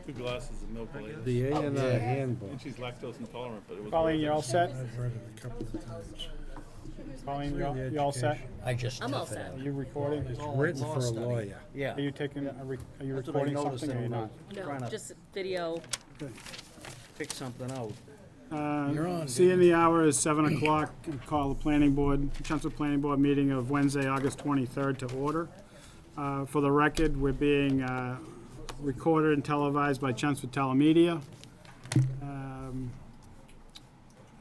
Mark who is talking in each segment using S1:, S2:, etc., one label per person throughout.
S1: 2 glasses of milk later.
S2: The A and R handbook.
S1: And she's lactose intolerant, but it was.
S3: Colleen, you all set?
S2: I've read it a couple of times.
S3: Colleen, you all set?
S4: I'm all set.
S3: Are you recording?
S2: It's written for a lawyer.
S5: Yeah.
S3: Are you taking, are you
S5: That's what I
S3: recording
S5: noticed
S3: something or
S5: when
S3: you're
S5: I
S3: not?
S5: was
S4: No,
S5: trying to
S4: just video.
S5: pick something out.
S2: You're on,
S3: See, in the hour is 7 o'clock. Call the planning board, Chelmsford Planning Board meeting of Wednesday, August 23rd to order. For the record, we're being recorded and televised by Chelmsford Telemedia.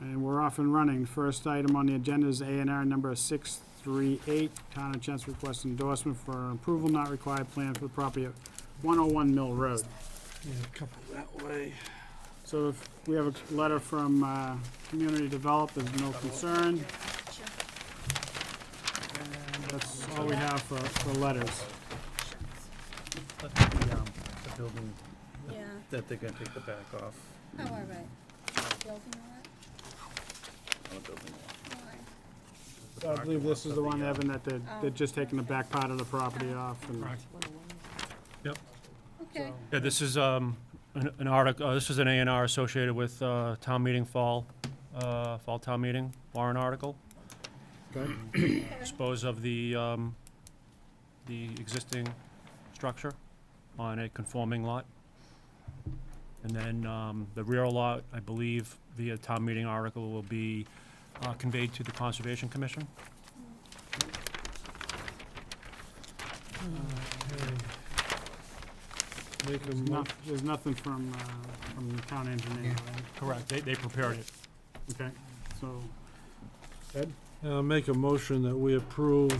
S3: And we're off and running. First item on the agenda is A&R number 638, Town of Chelmsford request endorsement for approval not required plan for the property at 101 Mill Road.
S2: Yeah, a couple that way.
S3: So if we have a letter from Community Develop, there's no concern. And that's all we have for letters.
S5: The building
S6: Yeah,
S5: that they're gonna take the back off.
S6: oh, all right. Building all right? All right.
S3: So I believe this is the one, Evan, that they're just taking the back part of the property off. And
S7: Yep.
S6: Okay,
S7: Yeah, this is an article, this is an A&R associated with town meeting fall town meeting warrant article.
S3: Okay.
S7: Dispose of the existing structure on a conforming lot. And then the rear lot, I believe, via town meeting article will be conveyed to the Conservation Commission.
S2: Make a
S3: There's nothing from the town engineer, right?
S7: Correct, they prepared it.
S3: Okay, so, Ed?
S2: make a motion that we approve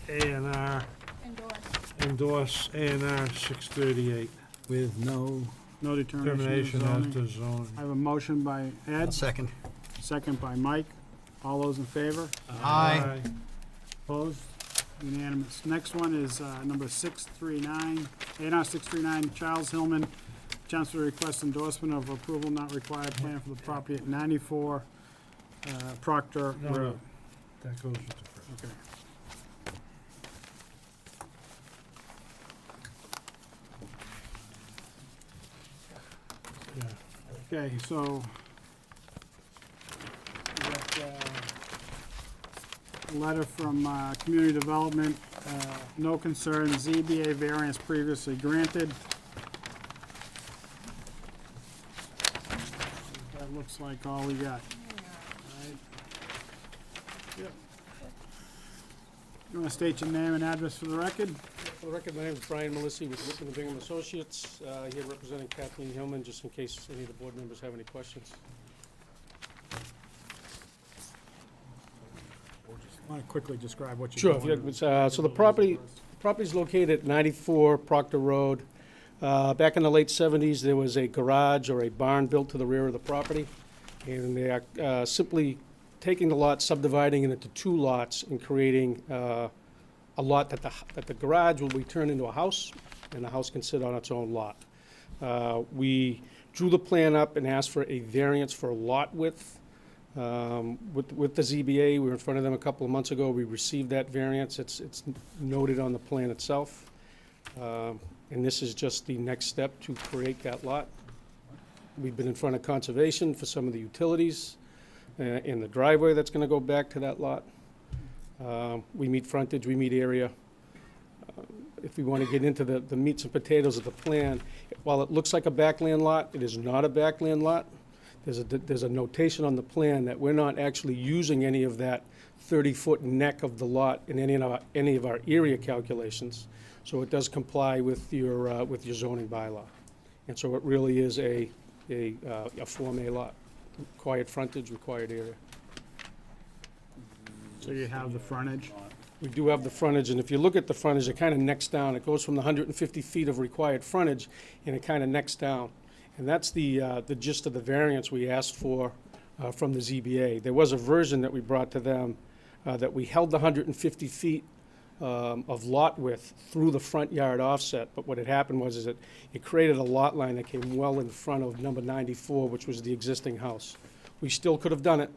S2: A and R,
S6: endorse.
S2: endorse A and R 638 with no
S3: No
S2: determination
S3: determination
S2: as
S3: of
S2: to
S3: zoning.
S2: zoning.
S3: I have a motion by Ed,
S5: Second.
S3: second by Mike. All those in favor?
S2: Aye.
S3: Opposed? Unanimous. Next one is number 639, A&R 639, Charles Hillman, Chancellor request endorsement of approval not required plan for the property at 94 Proctor
S2: No,
S3: Road.
S2: no, that goes with the first.
S3: Okay.
S2: Yeah.
S3: Okay, so we got a letter from Community Development, no concern, ZBA variance previously granted. That looks like all we got. Alright. Yep. You wanna state your name and address for the record?
S8: For the record, my name is Brian Melissi with Whitman and Bingham Associates, here representing Kathleen Hillman, just in case any of the board members have any questions.
S3: Want to quickly describe what
S8: Sure,
S3: you're
S8: if
S3: doing?
S8: you, so the property's located at 94 Proctor Road. Back in the late 70s, there was a garage or a barn built to the rear of the property, and they are simply taking the lot, subdividing it into 2 lots, and creating a lot that the garage will be turned into a house, and the house can sit on its own lot. We drew the plan up and asked for a variance for lot width. With the ZBA, we were in front of them a couple of months ago. We received that variance. It's noted on the plan itself. And this is just the next step to create that lot. We've been in front of Conservation for some of the utilities in the driveway that's gonna go back to that lot. We meet frontage, we meet area. If we wanna get into the meats and potatoes of the plan, while it looks like a backland lot, it is not a backland lot. There's a notation on the plan that we're not actually using any of that 30-foot neck of the lot in any of our area calculations. So it does comply with your zoning bylaw. And so it really is a Form A lot, required frontage, required area.
S3: So you have the frontage?
S8: We do have the frontage, and if you look at the frontage, it kind of necks down. It goes from the 150 feet of required frontage, and it kind of necks down. And that's the gist of the variance we asked for from the ZBA. There was a version that we brought to them that we held the 150 feet of lot width through the front yard offset, but what had happened was that it created a lot line that came well in front of number 94, which was the existing house. We still could have done it,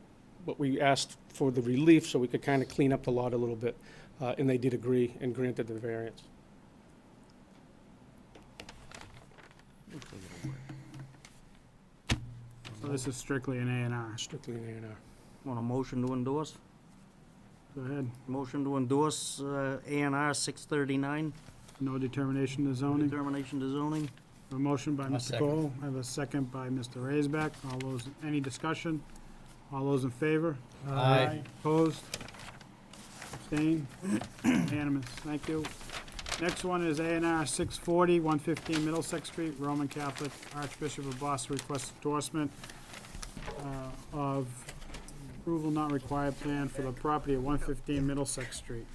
S8: but we asked for the relief so we could kind of clean up the lot a little bit, and they did agree and granted the variance.
S3: this is strictly an A and R.
S8: Strictly an A&R.
S5: Want a motion to endorse?
S3: Go ahead.
S5: Motion to endorse A&R 639,
S3: No determination of zoning.
S5: determination to zoning.
S3: A motion by
S1: I'll
S3: Mr.
S1: second.
S3: Cole. I have a second by Mr. Raisbeck. All those, any discussion? All those in favor?
S1: Aye.
S3: Opposed? Abstained? Unanimous. Thank you. Next one is A&R 640, 115 Middlesex Street, Roman Catholic Archbishop of Boston requests endorsement of approval not required plan for the property at 115 Middlesex Street.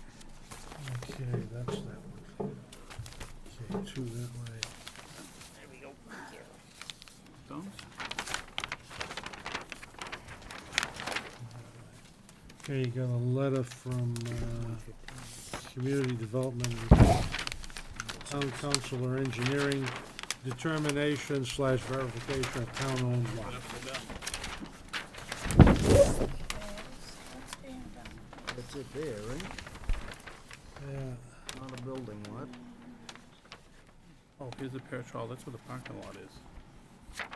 S2: Okay, that's that one. Okay, two that way. Okay, you got a letter from, Community Development, Town Council or Engineering, determination / verification of town-owned lot.
S5: That's it there, right?
S2: Yeah,
S5: Not a building lot.
S1: Oh, here's the Pear-Child, that's where the parking lot is.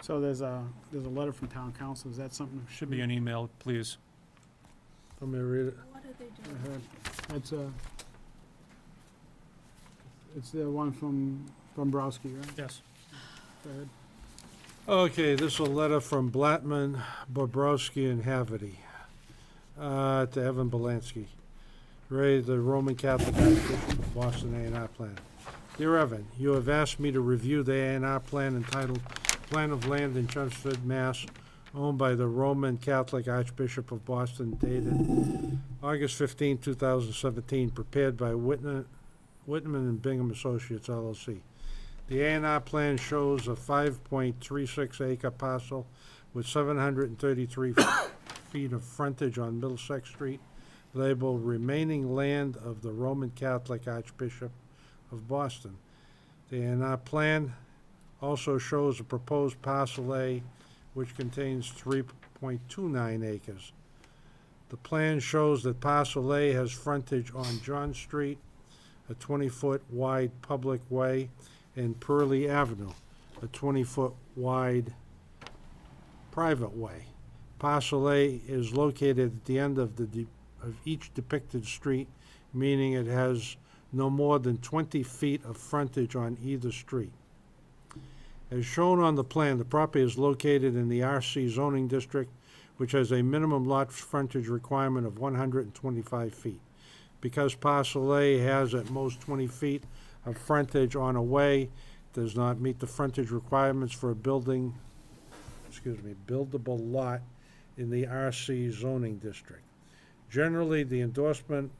S3: So there's a letter from town council. Is that something?
S7: Should be an email, please.
S2: let me read it.
S6: What are they
S3: Go
S6: doing?
S3: ahead. It's the one from Browski, right?
S7: Yes.
S3: Go ahead.
S2: Okay, this is a letter from Blattman, Bobrowski, and Haverty to Evan Belansky. Ray, the Roman Catholic Archbishop of Boston A&R Plan. Dear Evan, you have asked me to review the A&R plan entitled Plan of Land in Chelmsford, Mass., owned by the Roman Catholic Archbishop of Boston, dated August 15, 2017, prepared by Whitman and Bingham Associates, LLC. The A&R plan shows a 5.36 acre parcel with 733 feet of frontage on Middlesex Street, labeled remaining land of the Roman Catholic Archbishop of Boston. The A&R plan also shows a proposed parcel A, which contains 3.29 acres. The plan shows that parcel A has frontage on John Street, a 20-foot wide public way, and Purley Avenue, a 20-foot wide private way. Parcel A is located at the end of of each depicted street, meaning it has no more than 20 feet of frontage on either street. As shown on the plan, the property is located in the RC zoning district, which has a minimum lot frontage requirement of 125 feet. Because parcel A has at most 20 feet of frontage on a way, it does not meet the frontage requirements for a buildable lot in the RC zoning district. Generally, the endorsement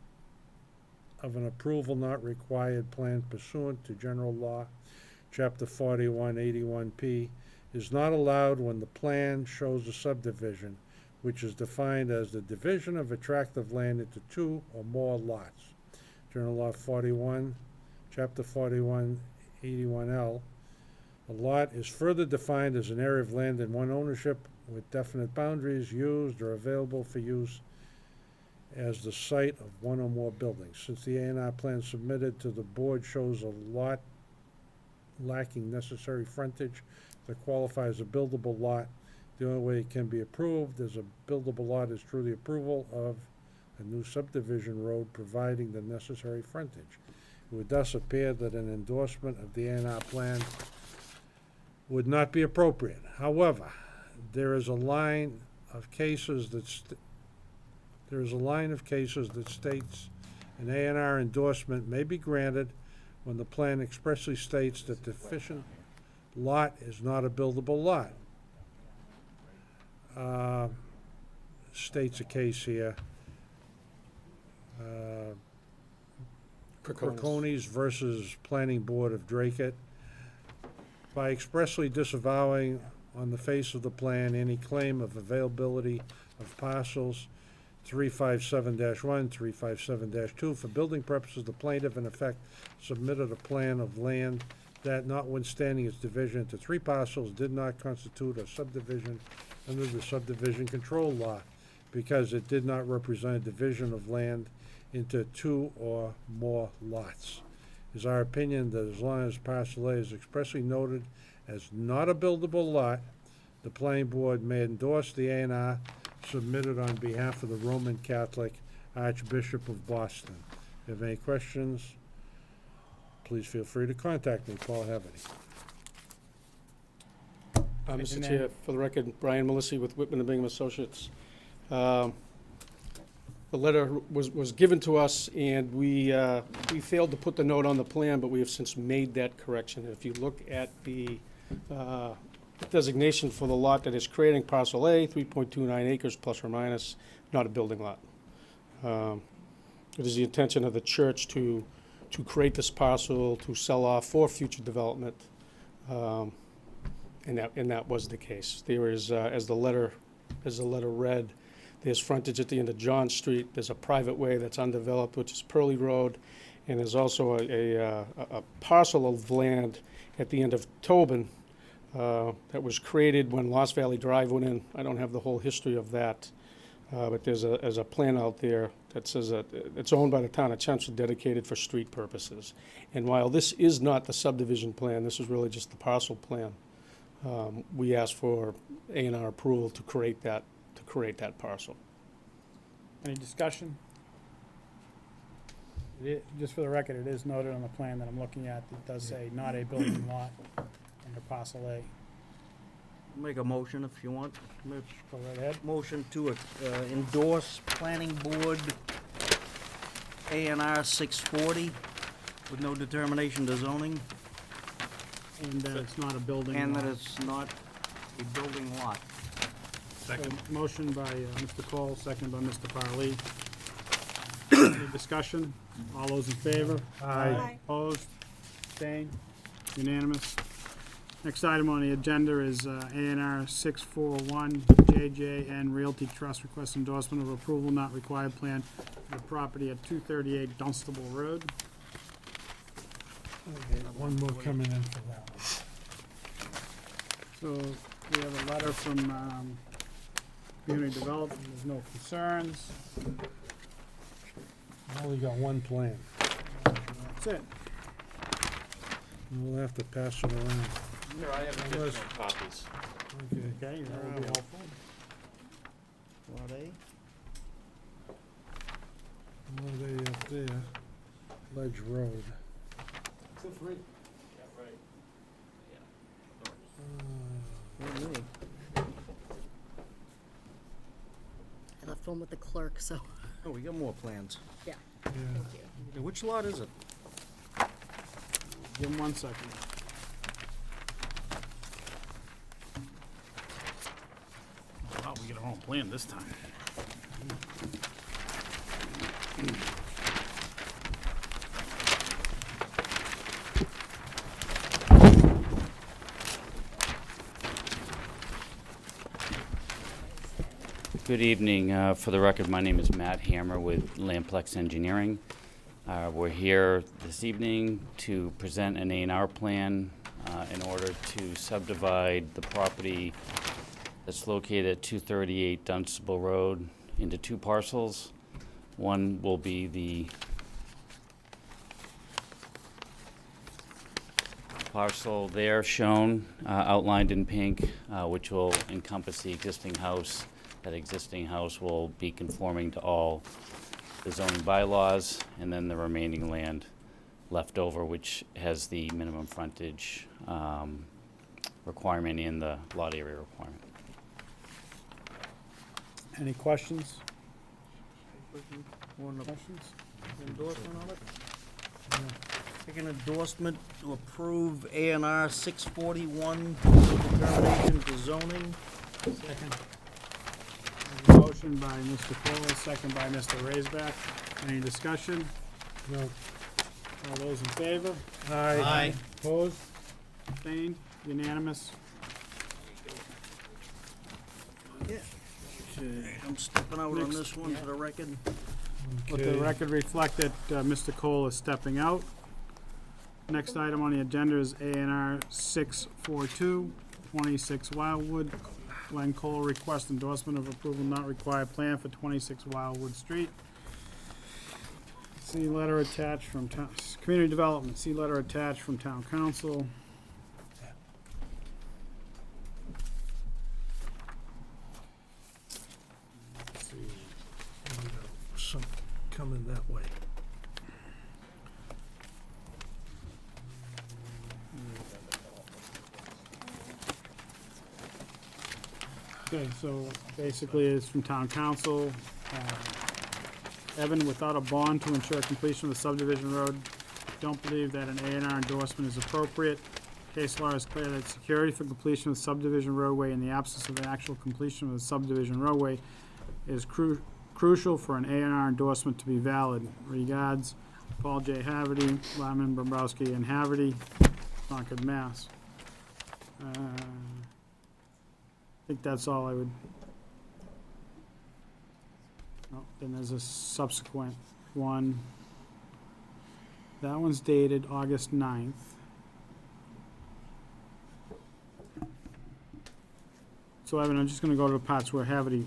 S2: of an approval not required plan pursuant to general law, Chapter 4181P, is not allowed when the plan shows a subdivision, which is defined as the division of a tract of land into two or more lots. General Law 41, Chapter 4181L. A lot is further defined as an area of land in one ownership with definite boundaries used or available for use as the site of one or more buildings. Since the A&R plan submitted to the board shows a lot lacking necessary frontage that qualifies a buildable lot, the only way it can be approved as a buildable lot is through the approval of a new subdivision road providing the necessary frontage. It would thus appear that an endorsement of the A&R plan would not be appropriate. However, there is a line of cases that states an A&R endorsement may be granted when the plan expressly states that the deficient lot is not a buildable lot. States a case here. Percones versus Planning Board of Drake. By expressly disavowing on the face of the plan any claim of availability of parcels 357-1, 357-2, for building purposes, the plaintiff in effect submitted a plan of land that, notwithstanding its division into three parcels, did not constitute a subdivision under the subdivision control law, because it did not represent a division of land into two or more lots. It is our opinion that as long as parcel A is expressly noted as not a buildable lot, The planning board may endorse the A and R submitted on behalf of the Roman Catholic Archbishop of Boston. If you have any questions, please feel free to contact me, Paul Haverty.
S8: Mr. Chair, for the record, Brian Melissi with Whitman and Bingham Associates. The letter was given to us, and we failed to put the note on the plan, but we have since made that correction. If you look at the designation for the lot that is creating parcel A, 3.29 acres plus or minus, not a building lot. It is the intention of the church to create this parcel, to sell off for future development, and that was the case. There is, as the letter read, there's frontage at the end of John Street. There's a private way that's undeveloped, which is Pearlie Road, and there's also a parcel of land at the end of Tobin that was created when Lost Valley Drive went in. I don't have the whole history of that, but there's a plan out there that says that it's owned by the town of Chelmsford, dedicated for street purposes. And while this is not the subdivision plan, this is really just the parcel plan. We asked for A&R approval to create that parcel.
S3: Any discussion? Just for the record, it is noted on the plan that I'm looking at, it does say not a building lot under parcel A.
S5: Make a motion if you want.
S3: Go right ahead.
S5: Motion to endorse planning board A&R 640 with no determination to zoning,
S3: And that it's not a building lot.
S5: and that it's not a building lot.
S3: So, motion by Mr. Cole, second by Mr. Farley. Any discussion? All those in favor?
S6: Aye.
S3: Opposed? Abstained? Unanimous? Next item on the agenda is A&R 641, JJN Realty Trust request endorsement of approval not required plan for the property at 238 Dunstable Road.
S2: Okay, one more coming in for that one.
S3: So we have a letter from Community Development, there's no concerns.
S2: I only got one plan.
S3: That's it.
S2: We'll have to pass it around.
S9: Sure, I have additional copies.
S2: Okay.
S3: Okay, that will be helpful.
S5: Lot A?
S2: What are they up there? Ledge Road.
S9: Feel free. Yeah, right.
S4: I left one with the clerk, so,
S5: Oh, we got more plans.
S4: yeah,
S2: Yeah.
S4: thank you.
S5: Okay, which lot is it?
S3: Give him 1 second.
S1: Wow, we get our own plan this time.
S10: Good evening. For the record, my name is Matt Hammer with Lamplex Engineering. We're here this evening to present an A&R plan in order to subdivide the property that's located at 238 Dunstable Road into two parcels. One will be the parcel there shown, outlined in pink, which will encompass the existing house. That existing house will be conforming to all the zoning bylaws, and then the remaining land left over, which has the minimum frontage requirement and the lot area requirement.
S3: Any questions?
S5: Want a
S3: Questions?
S5: endorsement on it? Take an endorsement to approve A&R 641 with determination to zoning.
S3: Second. Motion by Mr. Cole, second by Mr. Raisback. Any discussion?
S2: No.
S3: All those in favor?
S2: Aye.
S3: Opposed? Abstained? Unanimous?
S5: I'm stepping out on this one for the record.
S3: Let the record reflect that Mr. Cole is stepping out. Next item on the agenda is A&R 642, 26 Wildwood. Glenn Cole requests endorsement of approval not required plan for 26 Wildwood Street. See letter attached from Community Development. See letter attached from Town Council.
S2: coming that way.
S3: Okay, so basically it's from town council. Evan, without a bond to ensure completion of the subdivision road, don't believe that an A and R endorsement is appropriate. Case law is clear that security for completion of the subdivision roadway in the absence of an actual completion of the subdivision roadway is crucial for an A and R endorsement to be valid. Regards, Paul J. Haverty, Lyman, Bombrowski, and Haverty, Concord, Mass. I think that's all I would. Oh, then there's a subsequent one. That one's dated August 9th. So Evan, I'm just gonna go to the parts where Haverty,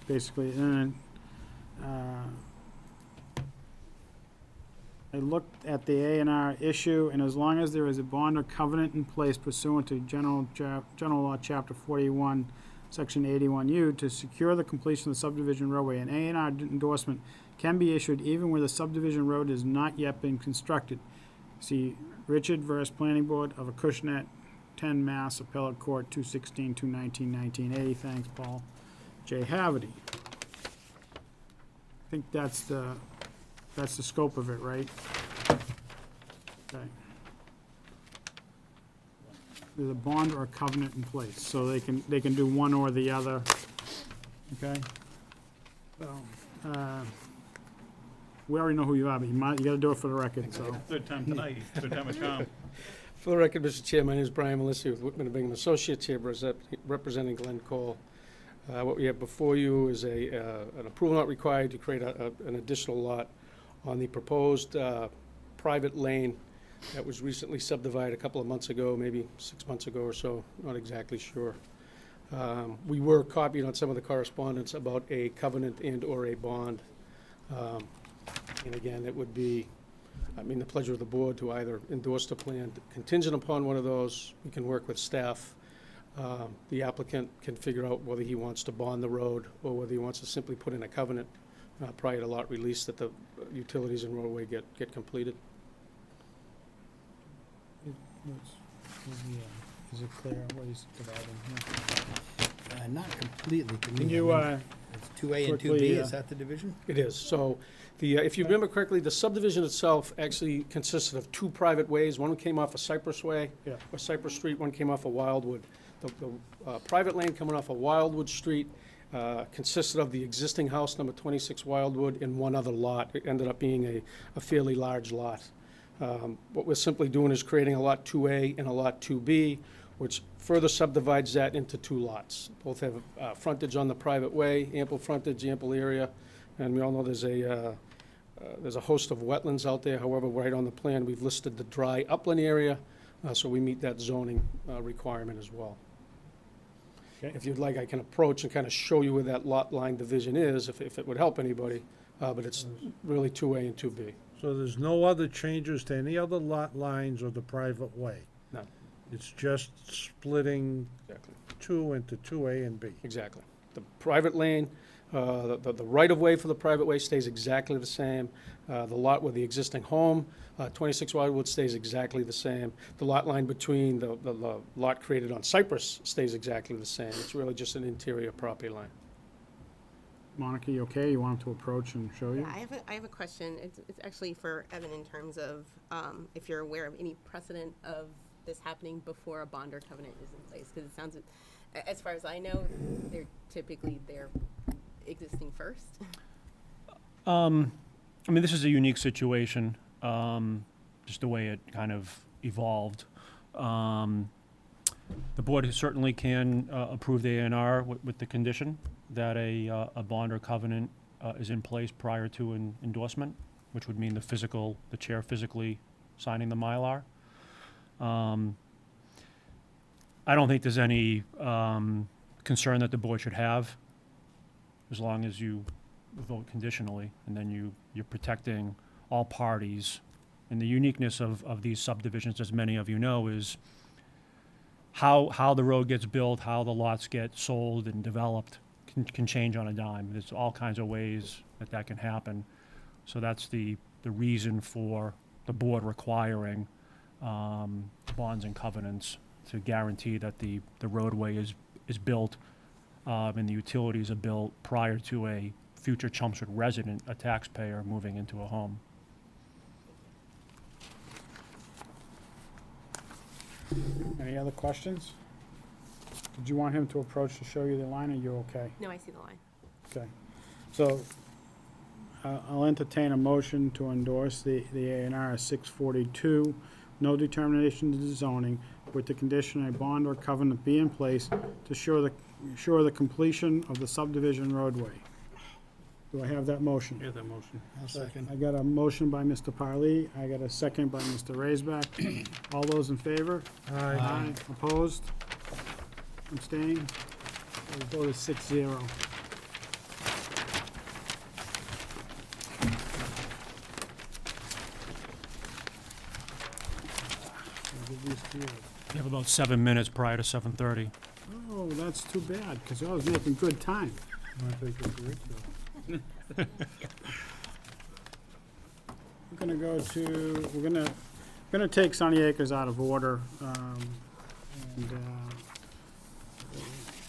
S3: basically, and I looked at the A and R issue, and as long as there is a bond or covenant in place pursuant to General Law, Chapter 41, Section 81U, to secure the completion of the subdivision roadway, an A and R endorsement can be issued even where the subdivision road has not yet been constructed. See Richard versus Planning Board of Acushnet, 10 Mass Appellate Court, 2/16/2/1980. Thanks, Paul J. Haverty. I think that's the scope of it, right? Okay. There's a bond or a covenant in place, so they can do one or the other, okay? So, we already know who you are, but you gotta do it for the record, so.
S1: Third time tonight, third time a charm.
S8: For the record, Mr. Chair, my name is Brian Melissi with Whitman and Bingham Associates here representing Glenn Cole. What we have before you is an approval not required to create an additional lot on the proposed private lane that was recently subdivided a couple of months ago, maybe 6 months ago or so, not exactly sure. We were copied on some of the correspondence about a covenant and/or a bond. And again, it would be, the pleasure of the board to either endorse the plan contingent upon one of those. We can work with staff. The applicant can figure out whether he wants to bond the road or whether he wants to simply put in a covenant prior to lot release that the utilities and roadway get completed.
S3: Is it clear what he's dividing here?
S5: Not completely.
S3: Can you,
S5: It's 2A and
S3: quickly,
S5: 2B, is that the division?
S8: It is. So, if you remember correctly, the subdivision itself actually consisted of two private ways. One came off of Cypress Way,
S3: Yeah.
S8: or Cypress Street, one came off of Wildwood. The private lane coming off of Wildwood Street consisted of the existing house, number 26 Wildwood, and one other lot. It ended up being a fairly large lot. What we're simply doing is creating a Lot 2A and a Lot 2B, which further subdivides that into two lots. Both have frontage on the private way, ample frontage, ample area, and we all know there's a host of wetlands out there. However, right on the plan, we've listed the dry upland area, so we meet that zoning requirement as well.
S3: Okay.
S8: If you'd like, I can approach and kind of show you where that lot line division is, if it would help anybody, but it's really 2A and 2B.
S2: So there's no other changes to any other lot lines or the private way?
S8: None.
S2: It's just splitting
S8: Exactly.
S2: 2 into 2A and B?
S8: Exactly. The private lane, the right-of-way for the private way stays exactly the same. The lot with the existing home, 26 Wildwood, stays exactly the same. The lot line between the lot created on Cypress stays exactly the same. It's really just an interior property line.
S3: Monica, you okay? You want him to approach and show you?
S11: Yeah, I have a question. It's actually for Evan in terms of if you're aware of any precedent of this happening before a bond or covenant is in place, because it sounds, as far as I know, they're existing first.
S7: This is a unique situation, just the way it kind of evolved. The board certainly can approve the A&R with the condition that a bond or covenant is in place prior to an endorsement, which would mean the chair physically signing the Mylar. I don't think there's any concern that the board should have, as long as you vote conditionally, and then you're protecting all parties. And the uniqueness of these subdivisions, as many of you know, is how the road gets built, how the lots get sold and developed can change on a dime. There's all kinds of ways that can happen. So that's the reason for the board requiring bonds and covenants to guarantee that the roadway is built and the utilities are built prior to a future Chelmsford resident, a taxpayer, moving into a home.
S3: Any other questions? Did you want him to approach to show you the line, or you okay?
S11: No, I see the line.
S3: Okay. So, I'll entertain a motion to endorse the A&R 642, no determination to zoning, with the condition a bond or covenant be in place to ensure the completion of the subdivision roadway. Do I have that motion?
S1: Yeah, that motion.
S2: Second.
S3: I got a motion by Mr. Parley, I got a second by Mr. Raisback. All those in favor?
S2: Aye.
S3: Opposed? Abstained? The vote is 6-0. I'll give these to you.
S7: You have about 7 minutes prior to 7:30.
S3: Oh, that's too bad, because I was making good time.
S2: Wanna take a break, though?
S3: We're gonna go to, we're gonna take Sunny Acres out of order, and,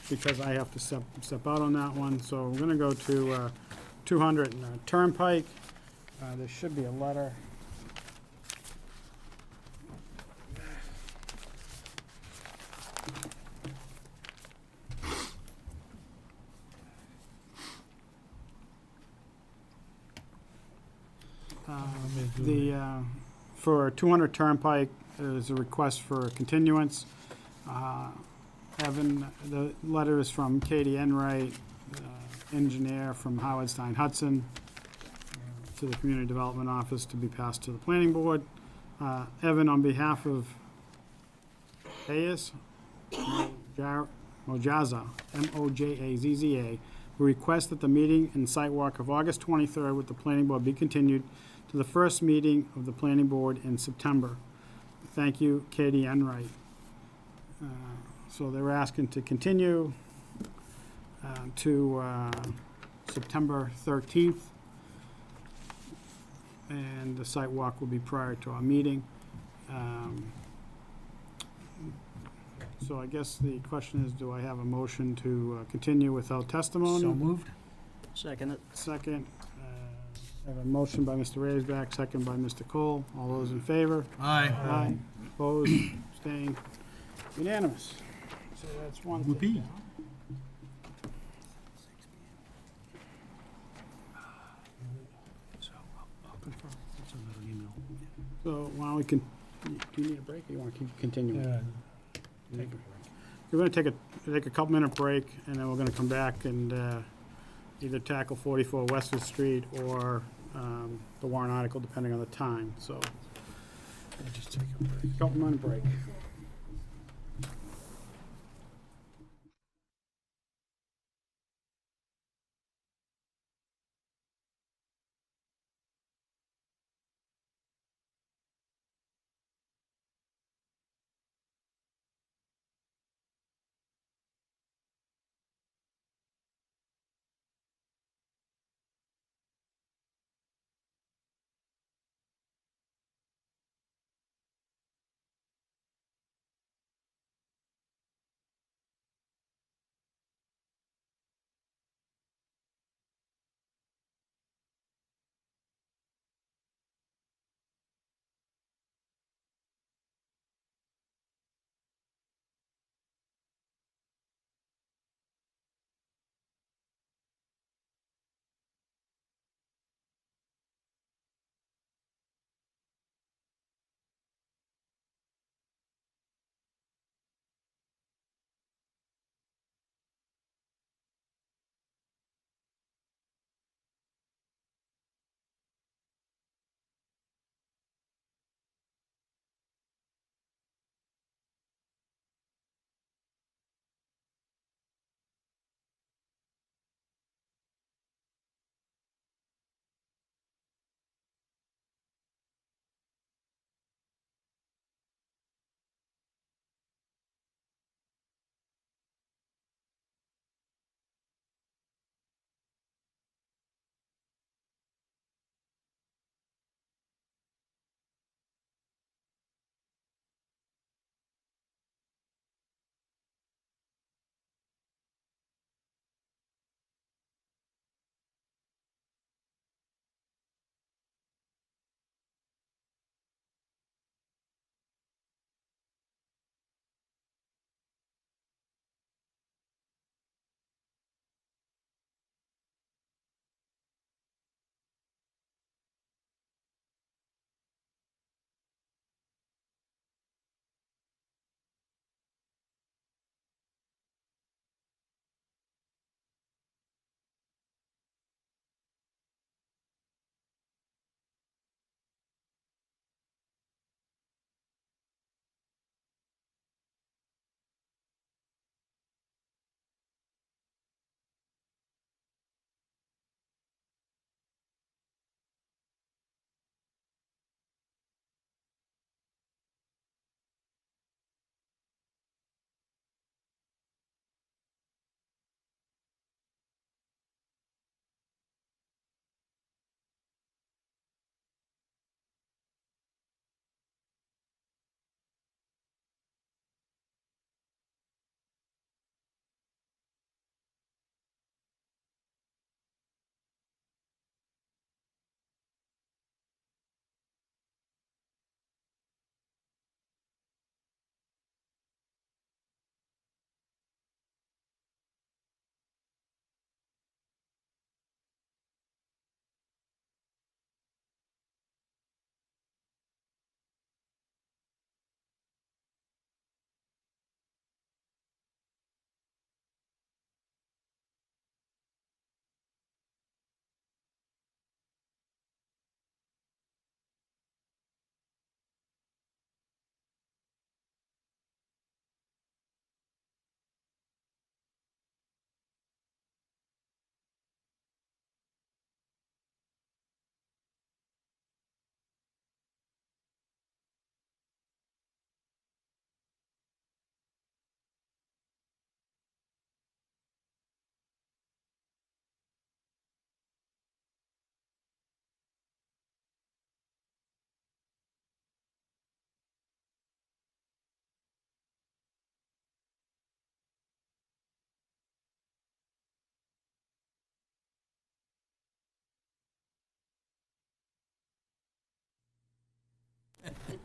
S3: because I have to step out on that one, so we're gonna go to, 200 Turnpike. There should be a letter. For 200 Turnpike, there's a request for a continuance. Evan, the letter is from Katie Enright, engineer from Howard Stein Hudson, to the Community Development Office to be passed to the Planning Board. Evan, on behalf of Hayes Mojaza, M-O-J-A-Z-Z-A, we request that the meeting and site walk of August 23rd with the Planning Board be continued to the first meeting of the Planning Board in September. Thank you, Katie Enright. So they're asking to continue to September 13th, and the site walk will be prior to our meeting. So I guess the question is, do I have a motion to continue without testimony?
S5: So moved. Second it.
S3: Second. I have a motion by Mr. Raisback, second by Mr. Cole. All those in favor?
S5: Aye.
S3: Aye. Opposed, abstained, unanimous. So that's one thing
S5: Whoopee.
S3: down.
S7: So I'll confirm. That's another email.
S3: So why don't we do you need a break, or you want to keep continuing?
S2: Yeah.
S3: Take a break. We're gonna take a couple minute break, and then we're gonna come back and either tackle 44 Westford Street or the warrant article, depending on the time, so.
S2: Just take a break.
S3: Couple minute break.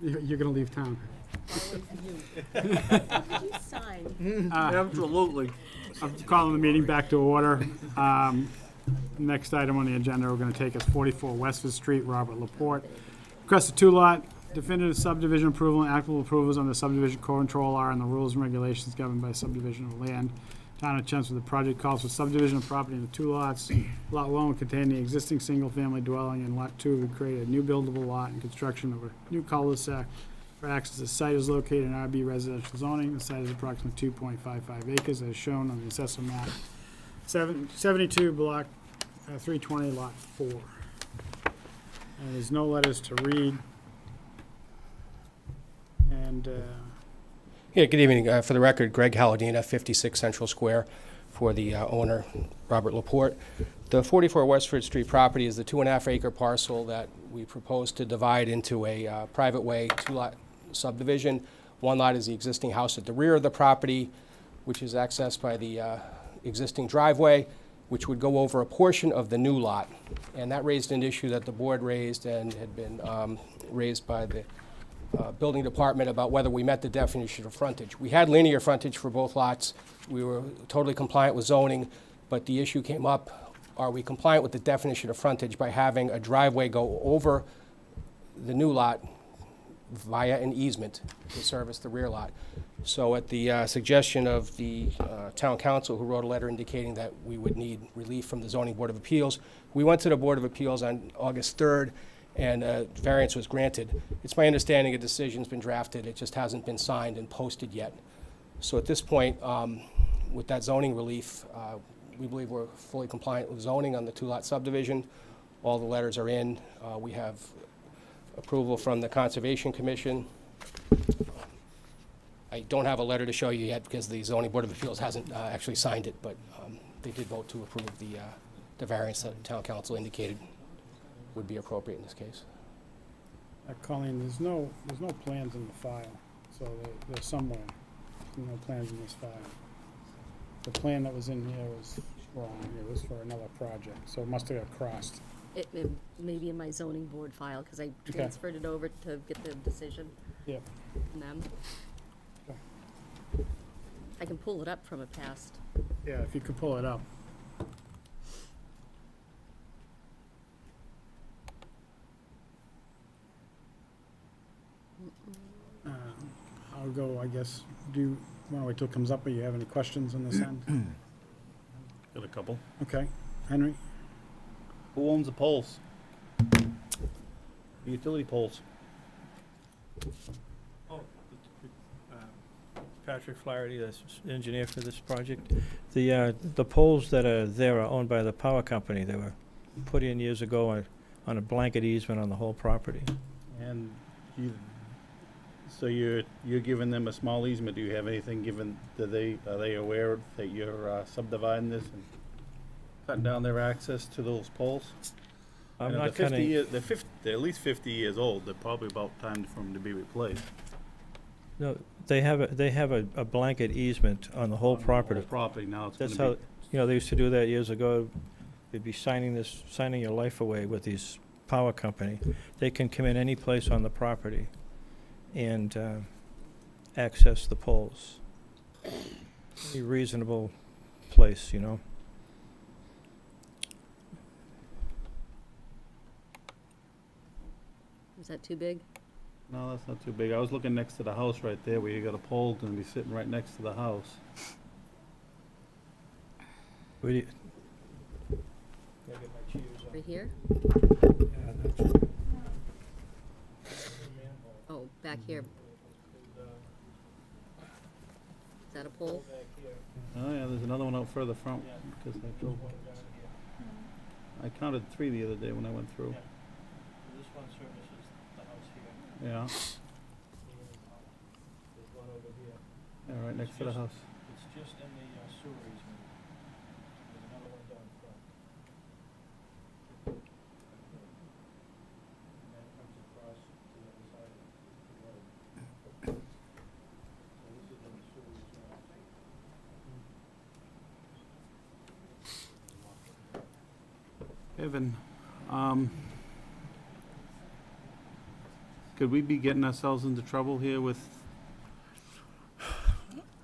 S3: You're gonna leave town.
S11: Did you sign?
S5: Absolutely.
S3: I'm calling the meeting back to order. Next item on the agenda, we're gonna take is 44 Westford Street, Robert Laporte. Request a two-lot definitive subdivision approval and applicable approvals on the subdivision control law and the rules and regulations governed by subdivision of land. Town of Chelmsford, the project calls for subdivision of property into two lots. Lot 1 will contain the existing single-family dwelling, and Lot 2 would create a new buildable lot and construction of a new cul-de-sac for access. The site is located in RB residential zoning. The site is approximately 2.55 acres, as shown on the assessor map. 72, block 320, lot 4. And there's no letters to read. And,
S12: Yeah, good evening. For the record, Greg Halladina, 56 Central Square, for the owner, Robert Laporte. The 44 Westford Street property is the 2.5 acre parcel that we propose to divide into a private way, two-lot subdivision. One lot is the existing house at the rear of the property, which is accessed by the existing driveway, which would go over a portion of the new lot. And that raised an issue that the board raised and had been raised by the building department about whether we met the definition of frontage. We had linear frontage for both lots. We were totally compliant with zoning, but the issue came up, are we compliant with the definition of frontage by having a driveway go over the new lot via an easement to service the rear lot? So at the suggestion of the town council, who wrote a letter indicating that we would need relief from the zoning board of appeals, we went to the board of appeals on August 3rd, and variance was granted. It's my understanding a decision's been drafted, it just hasn't been signed and posted yet. So at this point, with that zoning relief, we believe we're fully compliant with zoning on the two-lot subdivision. All the letters are in. We have approval from the Conservation Commission. I don't have a letter to show you yet because the zoning board of appeals hasn't actually signed it, but they did vote to approve the variance that town council indicated would be appropriate in this case.
S3: Colleen, there's no plans in the file, so they're somewhere. There's no plans in this file. The plan that was in here was wrong. It was for another project, so it must have got crossed.
S4: It may be in my zoning board file, because I transferred it over to get the decision
S3: Yep.
S4: from them.
S3: Okay.
S4: I can pull it up from a past.
S3: Yeah, if you could pull it up. I'll go, I guess, why don't we wait till it comes up, or you have any questions on this end?
S1: Got a couple.
S3: Okay, Henry?
S1: Who owns the poles? The utility poles.
S13: Patrick Flaherty, the engineer for this project. The poles that are there are owned by the power company. They were put in years ago on a blanket easement on the whole property.
S1: And so you're giving them a small easement. Do you have anything given, are they aware that you're subdividing this and cutting down their access to those poles?
S13: I'm
S1: You know,
S13: not
S1: they're 50
S13: cutting,
S1: years, they're at least 50 years old. They're probably about time for them to be replaced.
S13: no, they have a blanket easement on the whole property.
S1: Property, now it's
S13: That's
S1: gonna
S13: how, you know, they used to do that years ago. They'd be signing your life away with these power company. They can come in any place on the property and access the poles. Any reasonable place, you know.
S4: Is that too big?
S1: No, that's not too big. I was looking next to the house right there, where you got a pole gonna be sitting right next to the house.
S13: Where do you-
S4: Right here? Oh, back here. Is that a pole?
S1: Oh, yeah, there's another one out further front, because I drove. I counted 3 the other day when I went through.
S13: This one services the house here.
S1: Yeah,
S13: There's one over here.
S1: yeah, right next to the house.
S13: It's just in the sewer easement. There's another one down front. And then it comes across to the other side of the road. So this is in the sewer easement.
S3: Evan,
S1: could we be getting ourselves into trouble here with,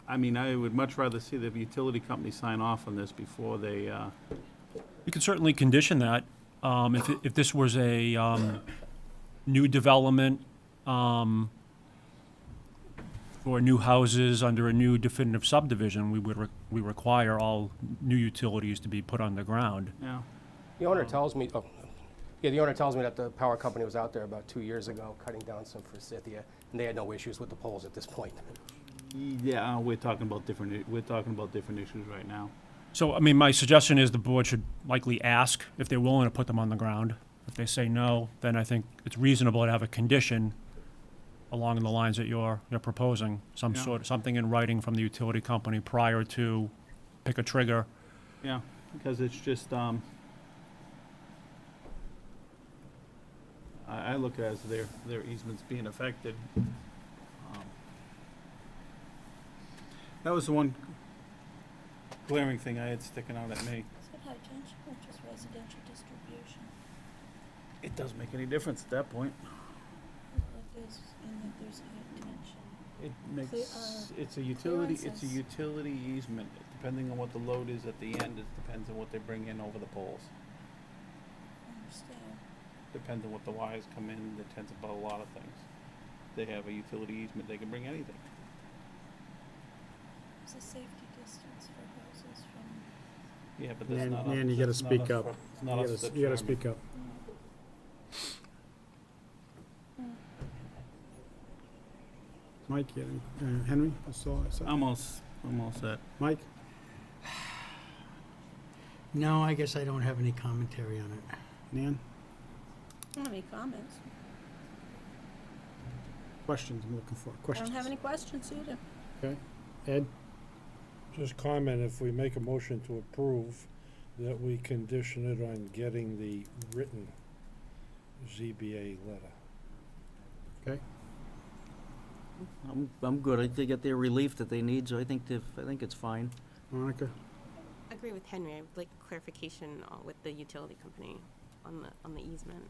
S1: I mean, I would much rather see the utility company sign off on this before they,
S7: You can certainly condition that. If this was a new development for new houses under a new definitive subdivision, we require all new utilities to be put underground.
S1: yeah.
S12: The owner tells me, the owner tells me that the power company was out there about 2 years ago cutting down some forsythia, and they had no issues with the poles at this point.
S1: Yeah, we're talking about different issues right now.
S7: So, I mean, my suggestion is the board should likely ask if they're willing to put them on the ground. If they say no, then I think it's reasonable to have a condition along the lines that you're proposing,
S1: Yeah.
S7: something in writing from the utility company prior to pick a trigger.
S1: Yeah, because it's just, I look at it as their easements being affected. That was the one glaring thing I had sticking out at me.
S6: Is it high tension or just residential distribution?
S1: It doesn't make any difference at that point.
S6: There's high tension.
S1: It makes, it's a utility easement. Depending on what the load is at the end, it depends on what they bring in over the poles.
S6: I understand.
S1: Depends on what the wires come in, it depends about a lot of things. They have a utility easement, they can bring anything.
S6: It's a safety distance for houses from.
S1: Yeah, but that's not.
S3: Nan, you gotta speak up.
S1: It's not us that
S3: You gotta
S1: determine.
S3: speak up. Mike, Henry,
S1: I'm all set.
S3: Mike?
S5: No, I guess I don't have any commentary on it.
S3: Nan?
S6: I don't have any comments.
S3: Questions, I'm looking for,
S6: I
S3: questions.
S6: don't have any questions either.
S3: Okay, Ed?
S2: Just comment, if we make a motion to approve, that we condition it on getting the written ZBA letter.
S3: Okay,
S5: I'm good. I think they get their relief that they need, so I think it's fine.
S3: Monica?
S11: I agree with Henry. I would like clarification with the utility company on the easement.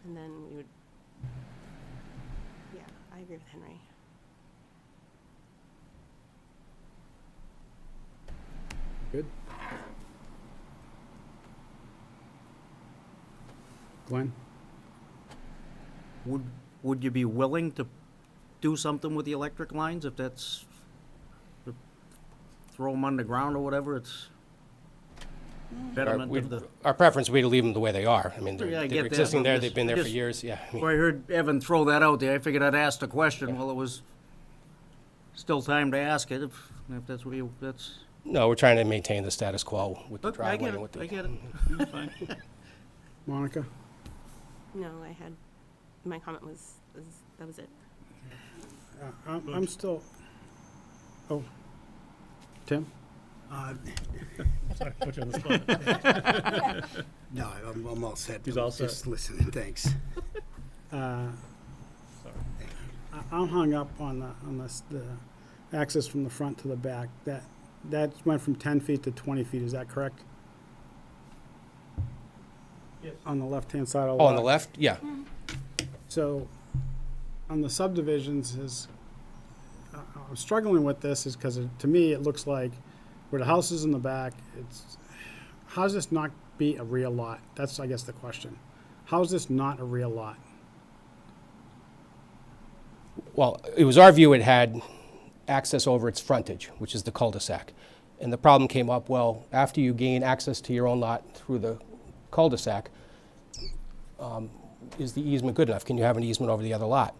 S11: And then we would, yeah, I agree with Henry.
S3: Good. Glenn?
S5: Would you be willing to do something with the electric lines if that's, throw them underground or whatever? It's betterment of the.
S12: Our preference would be to leave them the way they are. I mean,
S5: Yeah, I
S12: they're
S5: get that,
S12: existing
S5: but
S12: there,
S5: I'm
S12: they've been there for
S5: just-
S12: years, yeah. I mean,
S5: Well, I heard Evan throw that out there. I figured I'd ask the question while it was still time to ask it, if that's what that's.
S12: No, we're trying to maintain the status quo with the
S5: Look, I
S12: driveway
S5: get
S12: and with
S5: it,
S12: the.
S5: I get it.
S1: That's fine.
S3: Monica?
S11: No, my comment was that was it.
S3: I'm still, oh, Tim?
S1: Sorry, put you on the spot.
S14: No, I'm all set.
S1: He's all set.
S14: Just listening, thanks.
S3: I'm hung up on the access from the front to the back. That went from 10 feet to 20 feet, is that correct?
S1: Yes.
S3: On the left-hand side of the
S12: Oh,
S3: lot?
S12: on the left? Yeah.
S3: So, on the subdivisions I'm struggling with this is because to me, it looks like where the house is in the back, how does this not be a real lot? That's, I guess, the question. How is this not a real lot?
S12: Well, it was our view it had access over its frontage, which is the cul-de-sac. And the problem came up, well, after you gain access to your own lot through the cul-de-sac, is the easement good enough? Can you have an easement over the other lot?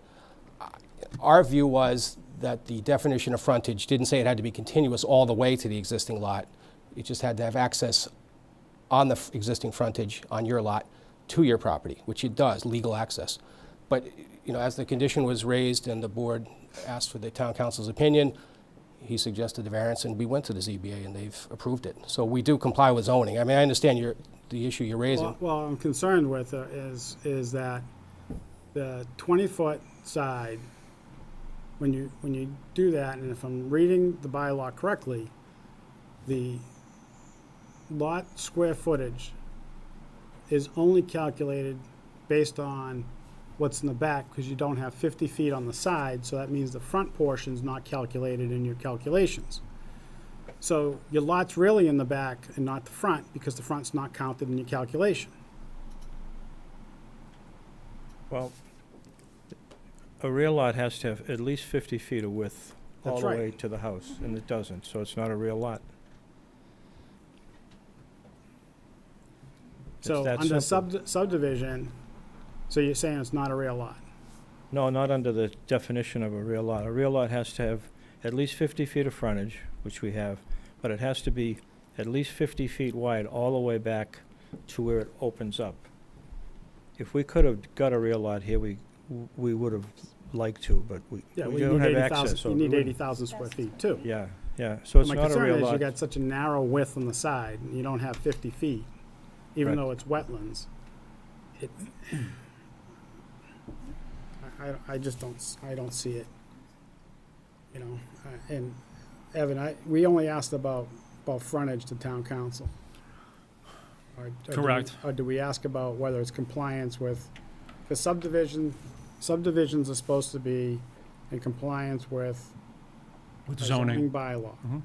S12: Our view was that the definition of frontage didn't say it had to be continuous all the way to the existing lot. It just had to have access on the existing frontage on your lot to your property, which it does, legal access. But, you know, as the condition was raised and the board asked for the town council's opinion, he suggested the variance, and we went to the ZBA, and they've approved it. So we do comply with zoning. I mean, I understand the issue you're raising.
S3: Well, I'm concerned with is that the 20-foot side, when you do that, and if I'm reading the bylaw correctly, the lot square footage is only calculated based on what's in the back, because you don't have 50 feet on the side, so that means the front portion's not calculated in your calculations. So your lot's really in the back and not the front, because the front's not counted in your calculation.
S13: Well, a rear lot has to have at least 50 feet of width all
S3: That's
S13: the
S3: right.
S13: way to the house, and it doesn't, so it's not a real lot.
S3: So
S13: that
S3: under
S13: simple.
S3: subdivision, so you're saying it's not a real lot?
S13: No, not under the definition of a real lot. A real lot has to have at least 50 feet of frontage, which we have, but it has to be at least 50 feet wide all the way back to where it opens up. If we could have got a real lot here, we would have liked to, but we
S3: Yeah, well,
S13: don't
S3: you
S13: have
S3: need
S13: access. so
S3: you
S13: we
S3: need
S13: wouldn't-
S3: 80,000 square feet too.
S13: Yeah, yeah, so it's
S3: My
S13: not a
S3: concern
S13: real
S3: is you
S13: lot.
S3: got such a narrow width on the side, and you don't have 50 feet, even
S13: Right.
S3: though it's wetlands. It, I just don't see it. You know, and Evan, we only asked about frontage to town council. Or
S7: Correct.
S3: Or do we ask about whether it's compliance with, because subdivisions are supposed to be in compliance with
S7: With
S3: a
S7: zoning.
S3: bylaw.
S7: Mhm.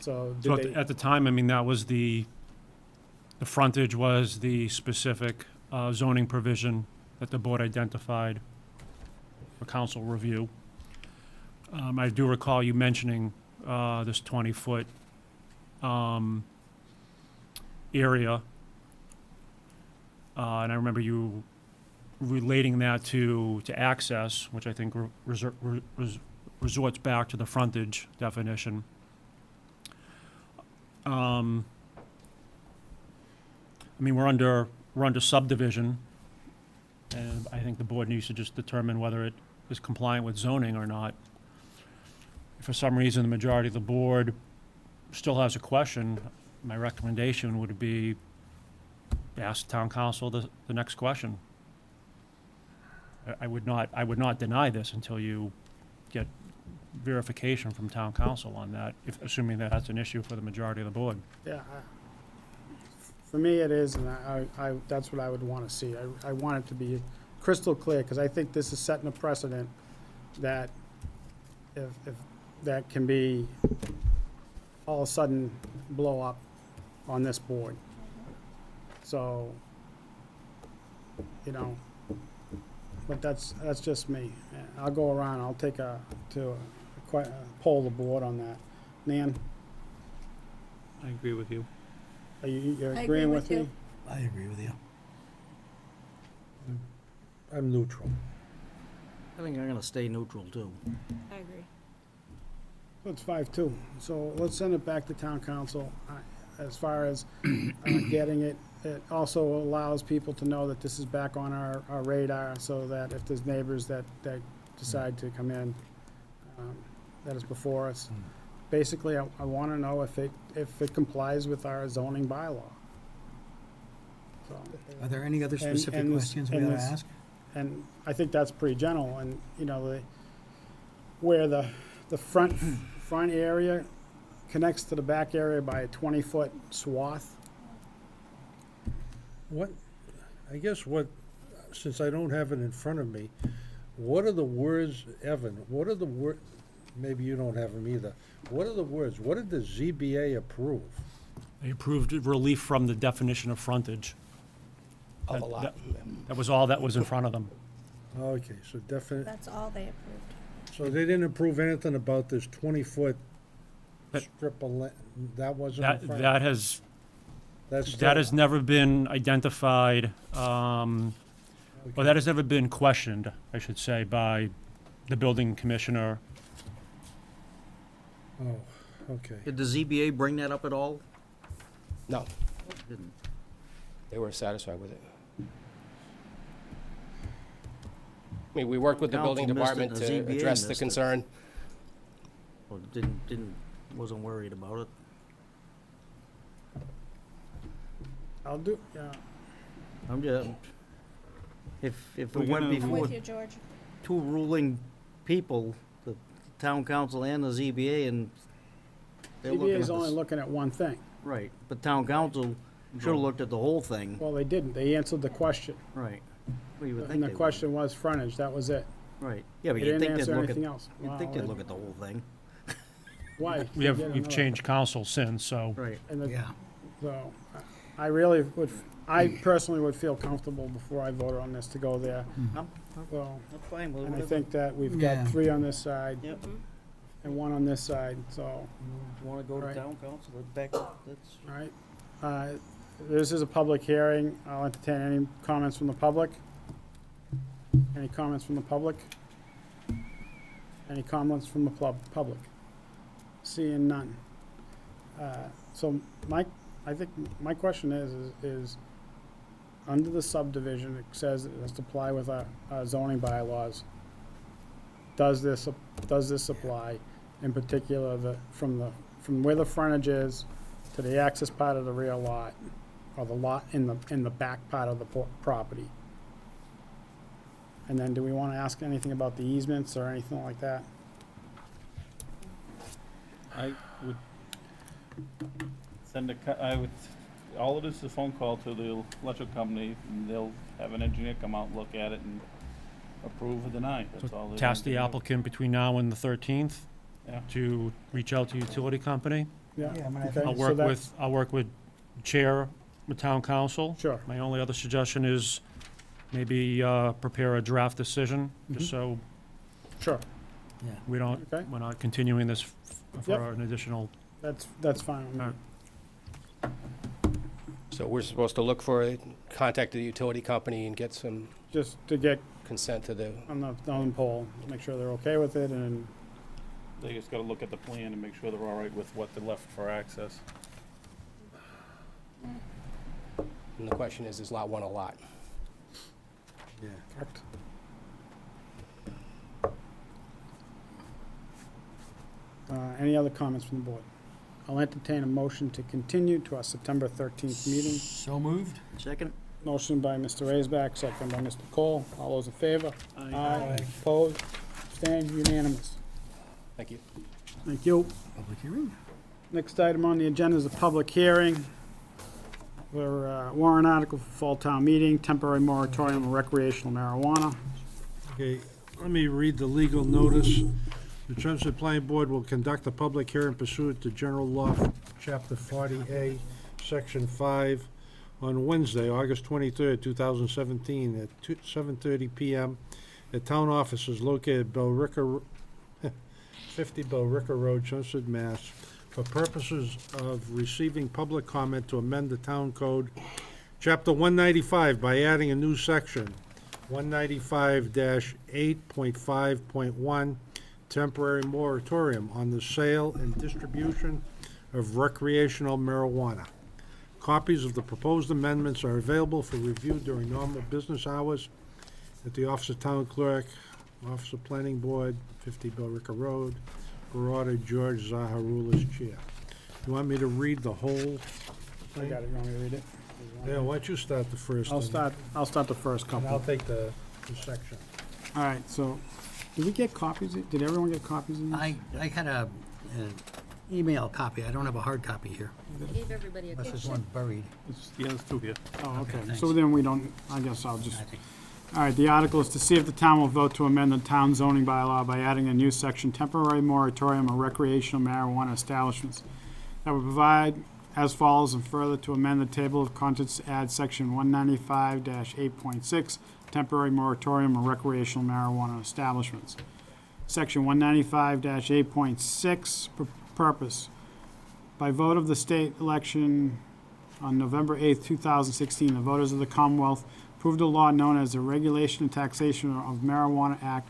S3: So
S7: So
S3: did they,
S7: at the time, I mean, that was the frontage was the specific zoning provision that the board identified for council review. I do recall you mentioning this 20-foot area. And I remember you relating that to access, which I think resorts back to the frontage definition. I mean, we're under subdivision, and I think the board needs to just determine whether it is compliant with zoning or not. If for some reason the majority of the board still has a question, my recommendation would be ask town council the next question. I would not deny this until you get verification from town council on that, assuming that that's an issue for the majority of the board.
S3: yeah, for me it is, and that's what I would want to see. I want it to be crystal clear, because I think this is setting a precedent that if that can be all of a sudden blow up on this board. So, you know, but that's just me. I'll go around, I'll take poll the board on that. Nan,
S1: I agree with you.
S3: are you
S6: I agree
S3: agreeing
S6: with
S3: with me?
S6: you.
S14: I agree with you.
S2: I'm neutral.
S5: I think I'm gonna stay neutral too.
S6: I agree.
S3: So it's 5-2. So let's send it back to town council. As far as getting it, it also allows people to know that this is back on our radar, so that if there's neighbors that decide to come in, that is before us. Basically, I want to know if it complies with our zoning bylaw. So,
S14: Are there any other specific
S3: and this-
S14: questions we
S3: and
S14: ought to
S3: this-
S14: ask?
S3: And I think that's pretty general, and, you know, where the front area connects to the back area by a 20-foot swath.
S2: Since I don't have it in front of me, what are the words, Evan, maybe you don't have them either. What are the words? What did the ZBA approve?
S7: They approved relief from the definition of frontage.
S12: Of a lot.
S7: That was all that was in front of them.
S2: Okay, so
S6: That's all they approved.
S2: so they didn't approve anything about this 20-foot
S7: That-
S2: strip of land, that wasn't in front?
S7: That has
S2: That's
S7: That has never been identified, or that has never been questioned, I should say, by the building commissioner.
S2: Oh, okay.
S5: Did the ZBA bring that up at all?
S12: No,
S5: Didn't.
S12: they were satisfied with it. I mean, we worked with the building
S5: Council missed it,
S12: department
S5: the
S12: to
S5: ZBA
S12: address the
S5: missed it.
S12: concern.
S5: Or wasn't worried about it?
S3: I'll do, yeah.
S5: I'm just, if it
S1: We're
S5: went
S1: gonna-
S6: I'm
S5: before
S6: with you, George.
S5: two ruling people, the town council and the ZBA, and they're looking
S3: ZBA
S5: at
S3: is only
S5: this.
S3: looking at one thing.
S5: Right, but town council Should've looked at the whole thing.
S3: Well, they didn't. They answered the question.
S5: Right. Well, you would think
S3: And the
S5: they would.
S3: question was frontage. That was it.
S5: Right. Yeah, but
S3: They
S5: you'd
S3: didn't
S5: think they'd
S3: answer
S5: look at,
S3: anything else.
S5: you'd think
S3: Well,
S5: they'd look at the whole thing.
S3: Why?
S7: We've
S3: Another-
S7: changed counsel since, so.
S5: Right.
S3: And the-
S14: Yeah.
S3: So, I really would, I personally would feel comfortable before I voted on this to go there.
S5: I'm
S3: So,
S5: fine with
S3: and I
S5: whatever.
S3: think that we've
S14: Yeah.
S3: got 3 on this side
S5: Yep.
S3: and 1 on this side, so,
S5: You wanna go to
S3: Right.
S5: town council, back up, that's.
S3: all right. This is a public hearing. I'll entertain any comments from the public. Any comments from the public? Any comments from the public? Seeing none. So I think my question is, under the subdivision, it says it has to apply with our zoning bylaws. Does this apply, in particular, from where the frontage is to the access part of the rear lot, or the lot in the back part of the property? And then, do we want to ask anything about the easements or anything like that?
S1: I would all it is a phone call to the electric company, and they'll have an engineer come out, look at it, and approve or deny. That's all.
S7: Task the applicant between now and the 13th
S1: Yeah.
S7: to reach out to utility company.
S3: Yeah,
S14: Yeah, I mean, I
S3: okay,
S14: think-
S7: I'll work with Chair, the town council.
S3: Sure.
S7: My only other suggestion is maybe prepare a draft decision, just so
S3: Sure,
S7: we don't,
S3: Okay.
S7: we're not continuing this
S3: Yep.
S7: for an additional.
S3: that's fine with me.
S7: Alright.
S12: So we're supposed to look for, contact the utility company and get some
S3: Just to get
S12: consent to the,
S3: on the poll, make sure they're okay with it, and
S1: They just gotta look at the plan and make sure they're all right with what they left for access.
S12: and the question is lot 1 a lot?
S3: correct. Any other comments from the board? I'll entertain a motion to continue to our September 13th meeting.
S14: So moved?
S5: Second?
S3: Motion by Mr. Raisback, second by Mr. Cole. All those in favor? Aye. Opposed? Abstained? Unanimous.
S12: Thank you.
S3: Thank you.
S14: Public hearing?
S3: Next item on the agenda is a public hearing for warrant article for fall town meeting, temporary moratorium on recreational marijuana.
S2: Okay, let me read the legal notice. The Chelmsford Planning Board will conduct a public hearing pursuant to General Law, Chapter 40A, Section 5, on Wednesday, August 23rd, 2017, at 7:30 PM at Town Offices located Billerica, 50 Billerica Road, Chelmsford, Mass., for purposes of receiving public comment to amend the Town Code, Chapter 195, by adding a new section, 195-8.5.1, temporary moratorium on the sale and distribution of recreational marijuana. Copies of the proposed amendments are available for review during normal business hours at the Office of Town Clerk, Office of Planning Board, 50 Billerica Road, Berardi George Zaharula's chair. You want me to read the whole
S3: I
S2: thing?
S3: got it, you want me to read it?
S2: Yeah, why don't you start the first one?
S3: I'll start the first
S2: And I'll
S3: couple.
S2: take the section.
S3: All right, so, did we get copies? Did everyone get copies of these?
S14: I had an email copy. I don't have a hard copy here.
S4: I gave everybody a
S14: Unless there's
S4: copy.
S14: one buried.
S1: Yeah, there's 2 here.
S3: Oh, okay,
S14: thanks.
S3: so then we don't, I guess I'll just,
S14: I think-
S3: all right, the article is to see if the town will vote to amend the town zoning bylaw by adding a new section, temporary moratorium on recreational marijuana establishments, that would provide as follows, and further to amend the table of contents to add section 195-8.6, temporary moratorium on recreational marijuana establishments. Section 195-8.6, purpose. By vote of the state election on November 8th, 2016, the voters of the Commonwealth approved a law known as the Regulation and Taxation of Marijuana Act,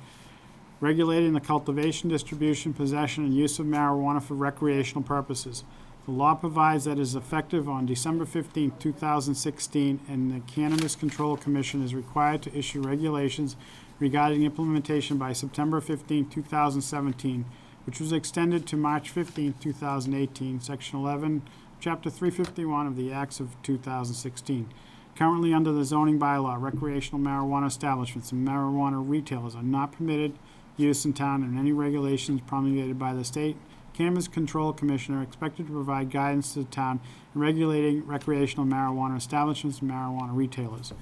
S3: regulating the cultivation, distribution, possession, and use of marijuana for recreational purposes. The law provides that it is effective on December 15, 2016, and the Cannabis Control Commission is required to issue regulations regarding implementation by September 15, 2017, which was extended to March 15, 2018, Section 11, Chapter 351 of the Acts of 2016. Currently, under the zoning bylaw, recreational marijuana establishments and marijuana retailers are not permitted use in town, and any regulations promulgated by the state, Cannabis Control Commissioner expected to provide guidance to the town in regulating recreational marijuana establishments and marijuana retailers.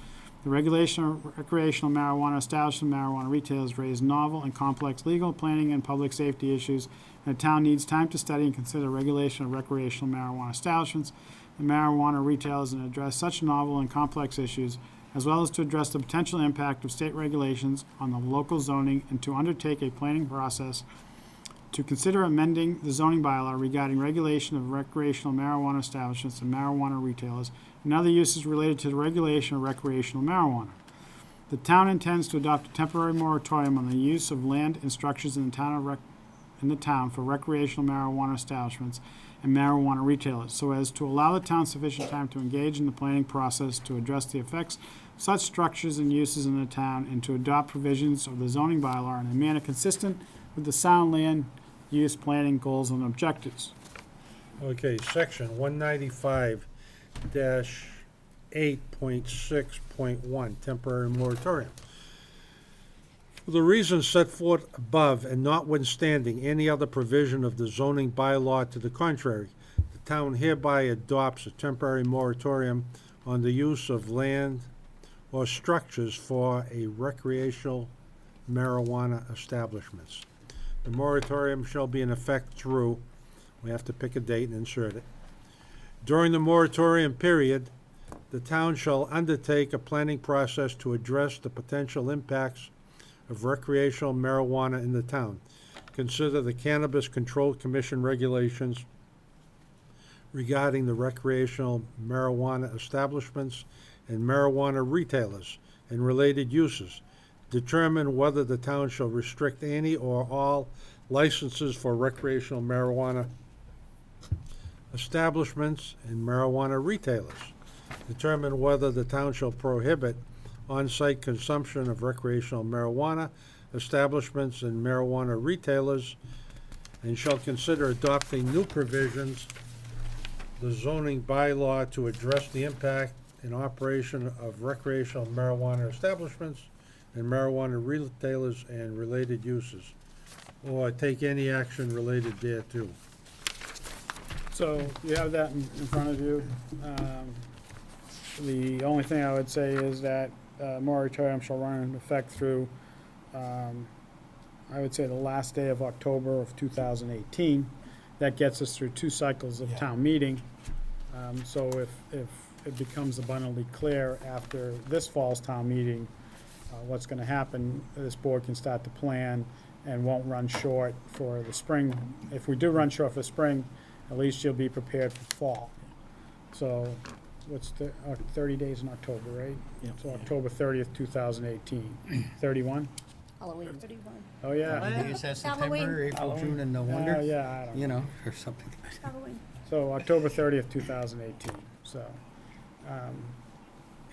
S3: The regulation of recreational marijuana establishments and marijuana retailers raise novel and complex legal, planning, and public safety issues, and the town needs time to study and consider regulation of recreational marijuana establishments and marijuana retailers and address such novel and complex issues, as well as to address the potential impact of state regulations on the local zoning and to undertake a planning process to consider amending the zoning bylaw regarding regulation of recreational marijuana establishments and marijuana retailers and other uses related to the regulation of recreational marijuana. The town intends to adopt a temporary moratorium on the use of land and structures in the town for recreational marijuana establishments and marijuana retailers, so as to allow the town sufficient time to engage in the planning process to address the effects of such structures and uses in the town and to adopt provisions of the zoning bylaw in a manner consistent with the sound land use planning goals and objectives.
S2: Okay, section 195-8.6.1, temporary moratorium. For the reasons set forth above and notwithstanding any other provision of the zoning bylaw to the contrary, the town hereby adopts a temporary moratorium on the use of land or structures for a recreational marijuana establishments. The moratorium shall be in effect through, we have to pick a date and insert it. During the moratorium period, the town shall undertake a planning process to address the potential impacts of recreational marijuana in the town. Consider the Cannabis Control Commission regulations regarding the recreational marijuana establishments and marijuana retailers and related uses. Determine whether the town shall restrict any or all licenses for recreational marijuana establishments and marijuana retailers. Determine whether the town shall prohibit on-site consumption of recreational marijuana establishments and marijuana retailers, and shall consider adopting new provisions, the zoning bylaw, to address the impact and operation of recreational marijuana establishments and marijuana retailers and related uses, or take any action related thereto.
S3: So you have that in front of you. The only thing I would say is that moratorium shall run in effect through, I would say, the last day of October of 2018. That gets us through 2 cycles of town meeting. So if it becomes abundantly clear after this fall's town meeting what's going to happen, this board can start to plan and won't run short for the spring. If we do run short for spring, at least you'll be prepared for fall. So what's the 30 days in October, right?
S14: Yeah.
S3: So October 30th, 2018. 31?
S4: Halloween.
S6: 31.
S3: Oh, yeah.
S14: Maybe it's that
S6: Halloween.
S14: September, April, June, and no wonder,
S3: Yeah, I don't know.
S14: you know, or something.
S6: Halloween.
S3: So October 30th, 2018. So,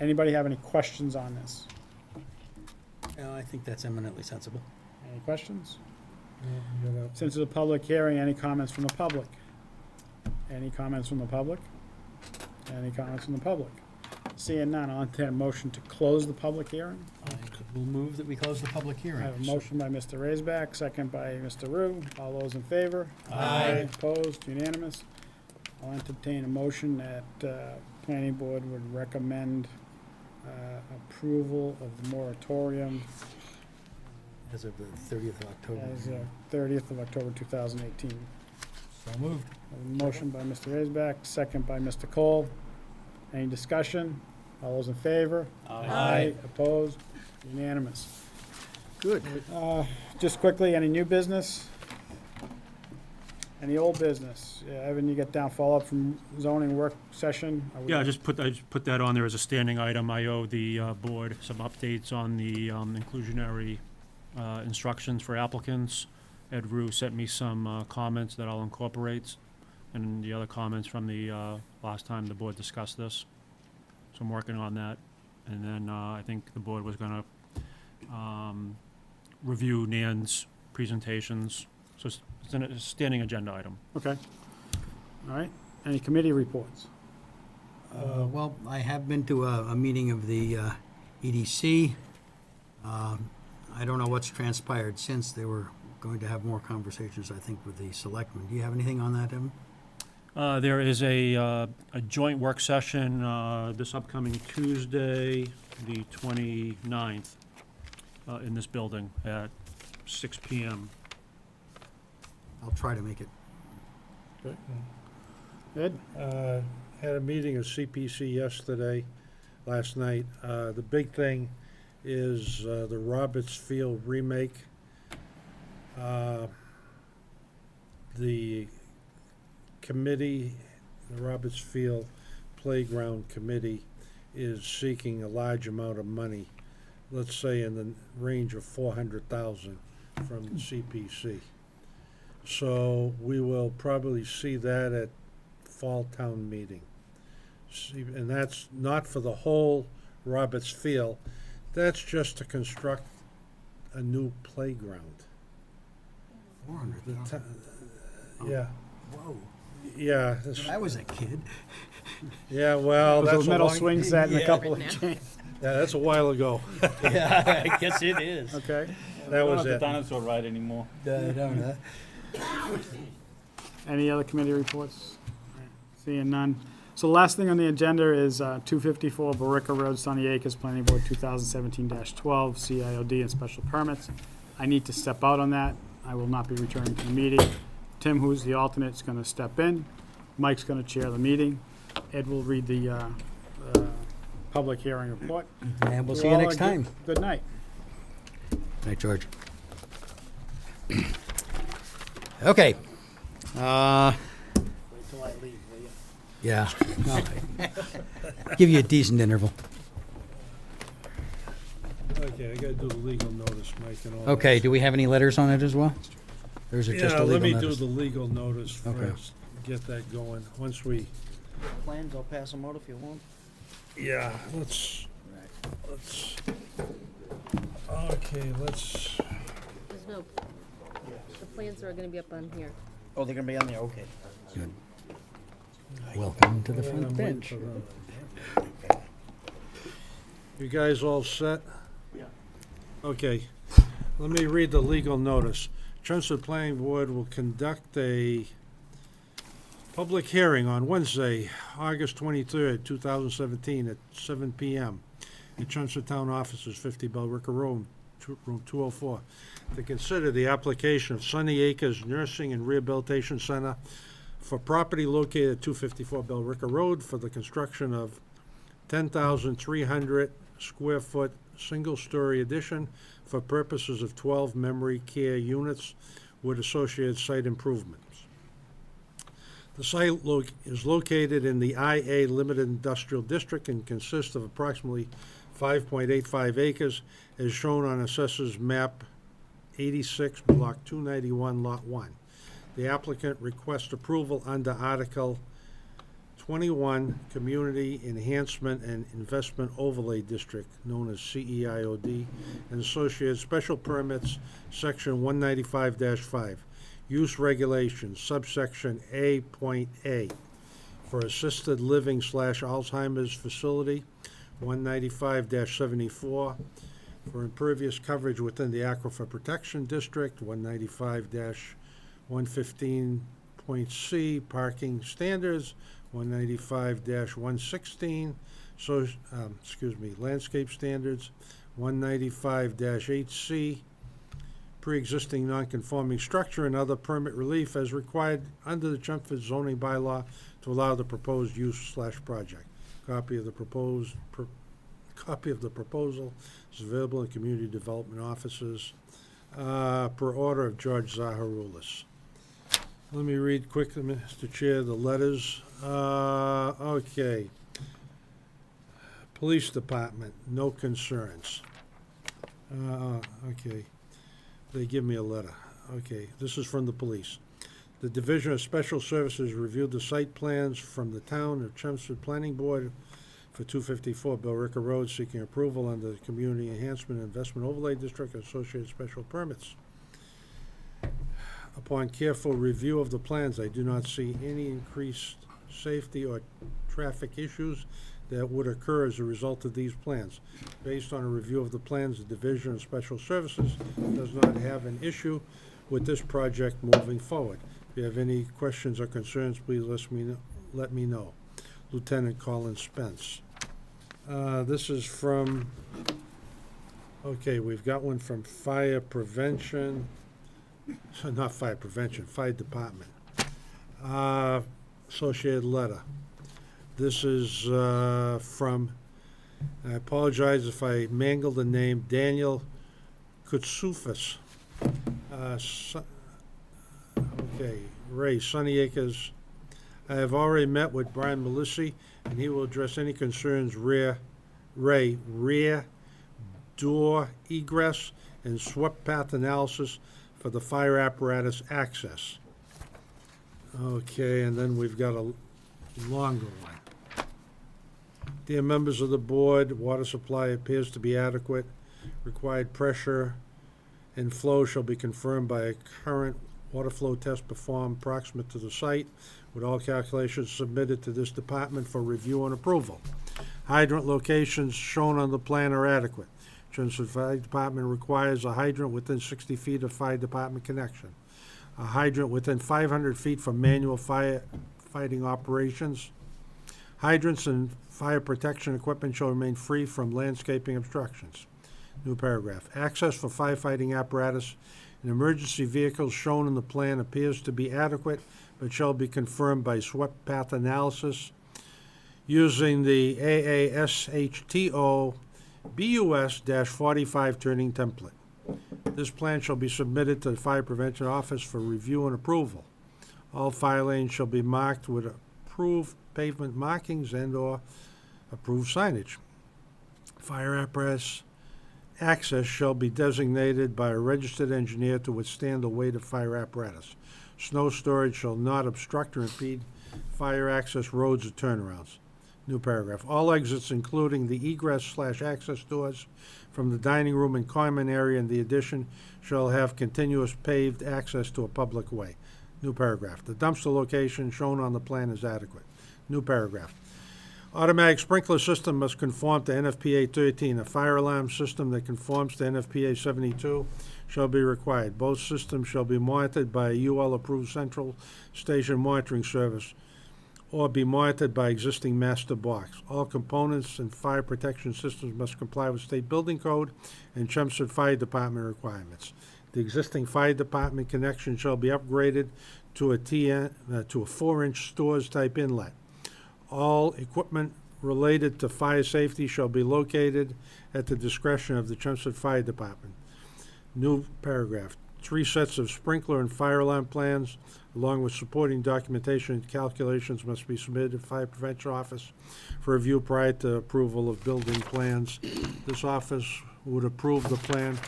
S3: anybody have any questions on this?
S14: I think that's eminently sensible.
S3: Any questions? Since it's a public hearing, any comments from the public? Any comments from the public? Any comments from the public? Seeing none, I'll entertain a motion to close the public hearing.
S14: I will move that we close the public
S3: I
S14: hearing.
S3: have a motion by Mr. Raisback, second by Mr. Rue. All those in favor?
S14: Aye.
S3: Opposed, unanimous. I'll entertain a motion that planning board would recommend approval of the moratorium
S14: As of the 30th of October.
S3: as 30th of October 2018.
S14: So moved.
S3: A motion by Mr. Raisback, second by Mr. Cole. Any discussion? All those in favor?
S14: Aye.
S3: Opposed? Unanimous.
S14: Good.
S3: Just quickly, any new business? Any old business? Yeah, Evan, you get down follow-up from zoning work session? Are we-
S7: Yeah, I just put that on there as a standing item. I owe the board some updates on the inclusionary instructions for applicants. Ed Rue sent me some comments that I'll incorporate, and the other comments from the last time the board discussed this. So I'm working on that. And then I think the board was gonna review Nan's presentations. So it's a standing agenda item.
S3: Okay. All right. Any committee reports?
S14: Well, I have been to a meeting of the EDC. I don't know what's transpired since. They were going to have more conversations, I think, with the selectmen. Do you have anything on that, Evan?
S7: There is a joint work session this upcoming Tuesday, the 29th, in this building at 6 PM.
S14: I'll try to make it.
S3: Ed?
S2: Had a meeting of CPC last night. The big thing is the Roberts Field remake. The committee, the Roberts Field Playground Committee, is seeking a large amount of money, let's say in the range of 400,000 from the CPC. So we will probably see that at fall town meeting. And that's not for the whole Roberts Field, that's just to construct a new playground.
S14: 400,000.
S2: Yeah,
S14: Whoa.
S2: yeah.
S14: When I was a kid.
S2: Yeah, well,
S3: Those
S2: that's a
S3: metal
S2: long,
S3: swing set and a
S13: Yeah.
S3: couple of
S11: Right now.
S3: chains.
S2: yeah, that's a while ago.
S13: Yeah, I guess it is.
S3: Okay.
S2: That was
S1: Not the
S2: it.
S1: dinosaur ride anymore.
S3: Any other committee reports? Seeing none. So the last thing on the agenda is 254 Barica Road, Sunny Acres, Planning Board 2017-12, CIOD and special permits. I need to step out on that. I will not be returning to the meeting. Tim, who's the alternate, is going to step in. Mike's going to chair the meeting. Ed will read the public hearing report.
S14: And we'll see you next time.
S3: Good night.
S14: Night, George. Okay.
S3: Wait till I leave, will you?
S14: Yeah. All right. Give you a decent interval.
S2: Okay, I gotta do the legal notice, Mike, and all that.
S14: Okay, do we have any letters on it as well? Or is it just
S2: Yeah,
S14: a
S2: let
S14: legal
S2: me do
S14: notice?
S2: the legal notice
S14: Okay.
S2: first, get that going. Once we,
S5: Plans, I'll pass them out if you want.
S2: yeah, let's, okay, let's,
S4: There's no, the plans are gonna be up on here.
S5: Oh, they're gonna be on there, okay.
S14: Good. Welcome to the
S2: I'm
S14: front
S2: waiting
S14: bench.
S2: for them. You guys all set?
S1: Yeah.
S2: Okay, let me read the legal notice. Chelmsford Planning Board will conduct a public hearing on Wednesday, August 23rd, 2017, at 7 PM in Chelmsford Town Offices, 50 Bellrica Road, room 204, to consider the application of Sunny Acres Nursing and Rehabilitation Center for property located at 254 Bellrica Road for the construction of 10,300 square foot single-story addition for purposes of 12 memory care units with associated site improvements. The site is located in the IA Limited Industrial District and consists of approximately 5.85 acres as shown on Assessor's Map 86, Block 291, Lot 1. The applicant requests approval under Article 21, Community Enhancement and Investment Overlay District, known as CEIOD, and associated special permits, Section 195-5, Use Regulations, subsection A.A, for assisted living / Alzheimer's facility, 195-74, for impervious coverage within the Aquifer Protection District, 195-115.C, parking standards, 195-116, landscape standards, 195-8C, pre-existing non-conforming structure and other permit relief as required under the Chelmsford zoning bylaw to allow the proposed use / project. Copy of the proposal is available in community development offices, per order of George Zaharoulis. Let me read quickly, Mr. Chair, the letters. Okay. Police Department, no concerns. Okay. They give me a letter. Okay, this is from the police. The Division of Special Services reviewed the site plans from the Town of Chelmsford Planning Board for 254 Bellrica Road, seeking approval under the Community Enhancement and Investment Overlay District associated special permits. Upon careful review of the plans, I do not see any increased safety or traffic issues that would occur as a result of these plans. Based on a review of the plans, the Division of Special Services does not have an issue with this project moving forward. If you have any questions or concerns, please let me know. Lieutenant Colin Spence. This is from, okay, we've got one from Fire Prevention, not Fire Prevention, Fire Department. Associated letter. This is from, I apologize if I mangled the name, Daniel Kutsufis. Okay, Ray, Sunny Acres. I have already met with Brian Melissi, and he will address any concerns rear door egress and swept path analysis for the fire apparatus access. Okay, and then we've got a longer one. Dear members of the board, water supply appears to be adequate. Required pressure and flow shall be confirmed by a current water flow test performed proximate to the site, with all calculations submitted to this department for review and approval. Hydrant locations shown on the plan are adequate. Chelmsford Fire Department requires a hydrant within 60 feet of fire department connection. A hydrant within 500 feet from manual firefighting operations. Hydrants and fire protection equipment shall remain free from landscaping obstructions. New paragraph. Access for firefighting apparatus and emergency vehicles shown in the plan appears to be adequate, but shall be confirmed by swept path analysis using the AASHTO BUS-45 turning template. This plan shall be submitted to the Fire Prevention Office for review and approval. All fire lanes shall be marked with approved pavement markings and/or approved signage. Fire apparatus access shall be designated by a registered engineer to withstand the weight of fire apparatus. Snow storage shall not obstruct or impede fire access roads or turnarounds. New paragraph. All exits, including the egress/access doors from the dining room and common area in the addition, shall have continuous paved access to a public way. New paragraph. The dumpster location shown on the plan is adequate. New paragraph. Automatic sprinkler system must conform to NFPA 13. A fire alarm system that conforms to NFPA 72 shall be required. Both systems shall be monitored by a UL-approved central station monitoring service or be monitored by existing master box. All components and fire protection systems must comply with state building code and Chelmsford Fire Department requirements. The existing fire department connection shall be upgraded to a 4-inch stores type inlet. All equipment related to fire safety shall be located at the discretion of the Chelmsford Fire Department. New paragraph. 3 sets of sprinkler and fire alarm plans, along with supporting documentation and calculations, must be submitted to the Fire Prevention Office for review prior to approval of building plans. This office would approve the plan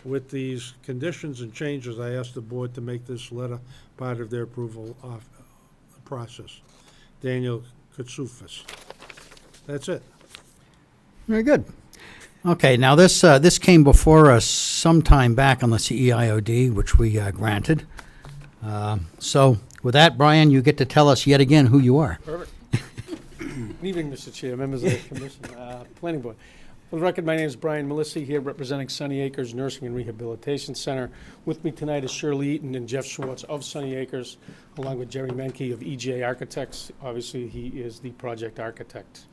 S2: with these conditions and changes. I asked the board to make this letter part of their approval process. Daniel Kutsufis. That's it.
S14: Very good. Okay, now this came before us sometime back on the CEIOD, which we granted. So with that, Brian, you get to tell us yet again who you are.
S8: Perfect. Good evening, Mr. Chair, members of the commission, planning board. For the record, my name is Brian Melissi, here representing Sunny Acres Nursing and Rehabilitation Center. With me tonight is Shirley Eaton and Jeff Schwartz of Sunny Acres, along with Jerry Menke of EJ Architects. Obviously, he is the project architect.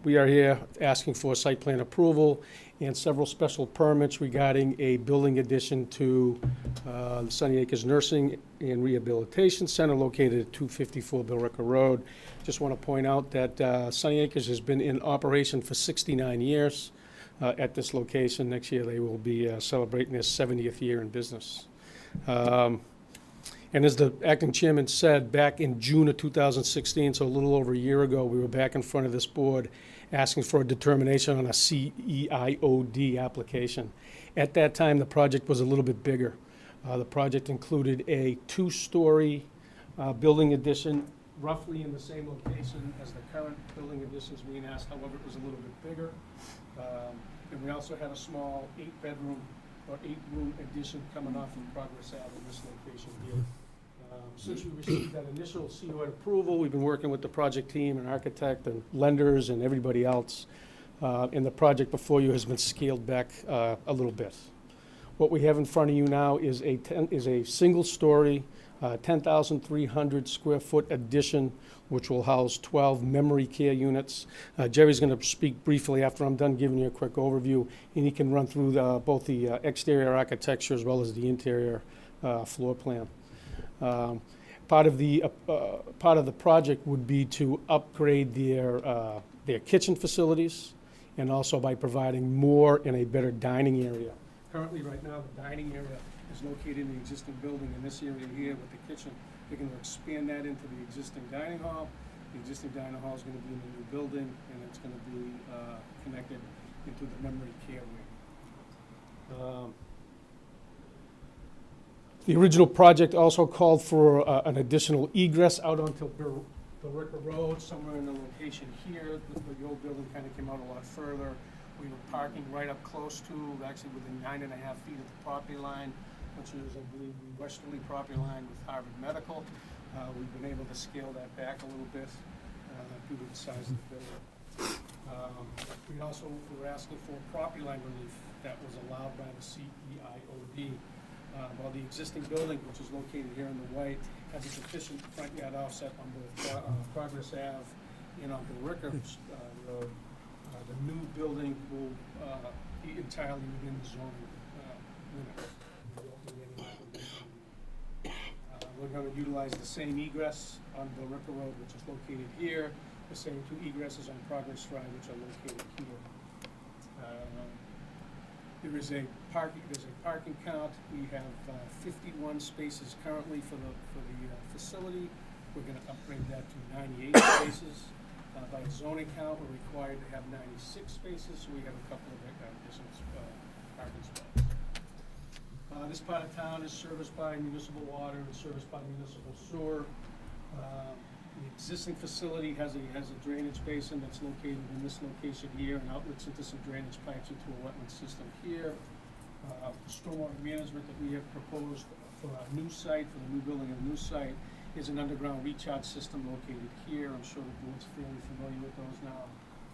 S8: We are here asking for site plan approval and several special permits regarding a building addition to the Sunny Acres Nursing and Rehabilitation Center located at 254 Billerica Road. Just want to point out that Sunny Acres has been in operation for 69 years at this location. Next year they will be celebrating their 70th year in business. And as the acting chairman said, back in June of 2016, so a little over a year ago, we were back in front of this board asking for a determination on a CEIOD application. At that time, the project was a little bit bigger. The project included a 2-story building addition, roughly in the same location as the current building additions being asked. However, it was a little bit bigger. And we also had a small 8-bedroom or 8-room addition coming off from Progress Ave in this location here. Since we received that initial COA approval, we've been working with the project team and architect and lenders and everybody else. And the project before you has been scaled back a little bit. What we have in front of you now is a single-story, 10,300 square foot addition, which will house 12 memory care units. Jerry's going to speak briefly after I'm done giving you a quick overview, and he can run through both the exterior architecture as well as the interior floor plan. Part of the project would be to upgrade their kitchen facilities, and also by providing more and a better dining area. Currently, right now, the dining area is located in the existing building in this area here with the kitchen. They're going to expand that into the existing dining hall. The existing dining hall is going to be in the new building, and it's going to be connected into the memory care wing. The original project also called for an additional egress out onto Billerica Road, somewhere in the location here. The old building kind of came out a lot further. We were parking right up close to, actually within 9.5 feet of the property line, which is, I believe, the westerly property line with Harvard Medical. We've been able to scale that back a little bit due to the size of the building. We also were asking for property line relief that was allowed by the CEIOD. While the existing building, which is located here in the white, has a sufficient front yard offset on both Progress Ave and on Billerica Road, the new building will be entirely within the zoning limits. We're going to utilize the same egress on Billerica Road, which is located here, the same two egresses on Progress Drive, which are located here. There's a parking count. We have 51 spaces currently for the facility. We're going to upgrade that to 98 spaces. By zoning count, we're required to have 96 spaces, so we have a couple of additional parking spots. This part of town is serviced by municipal water and serviced by municipal sewer. The existing facility has a drainage basin that's located in this location here and outlets into some drainage pipes into a wetland system here. Stormwater management that we have proposed for our new site, for the new building and new site, is an underground recharge system located here. I'm sure the board's fairly familiar with those now.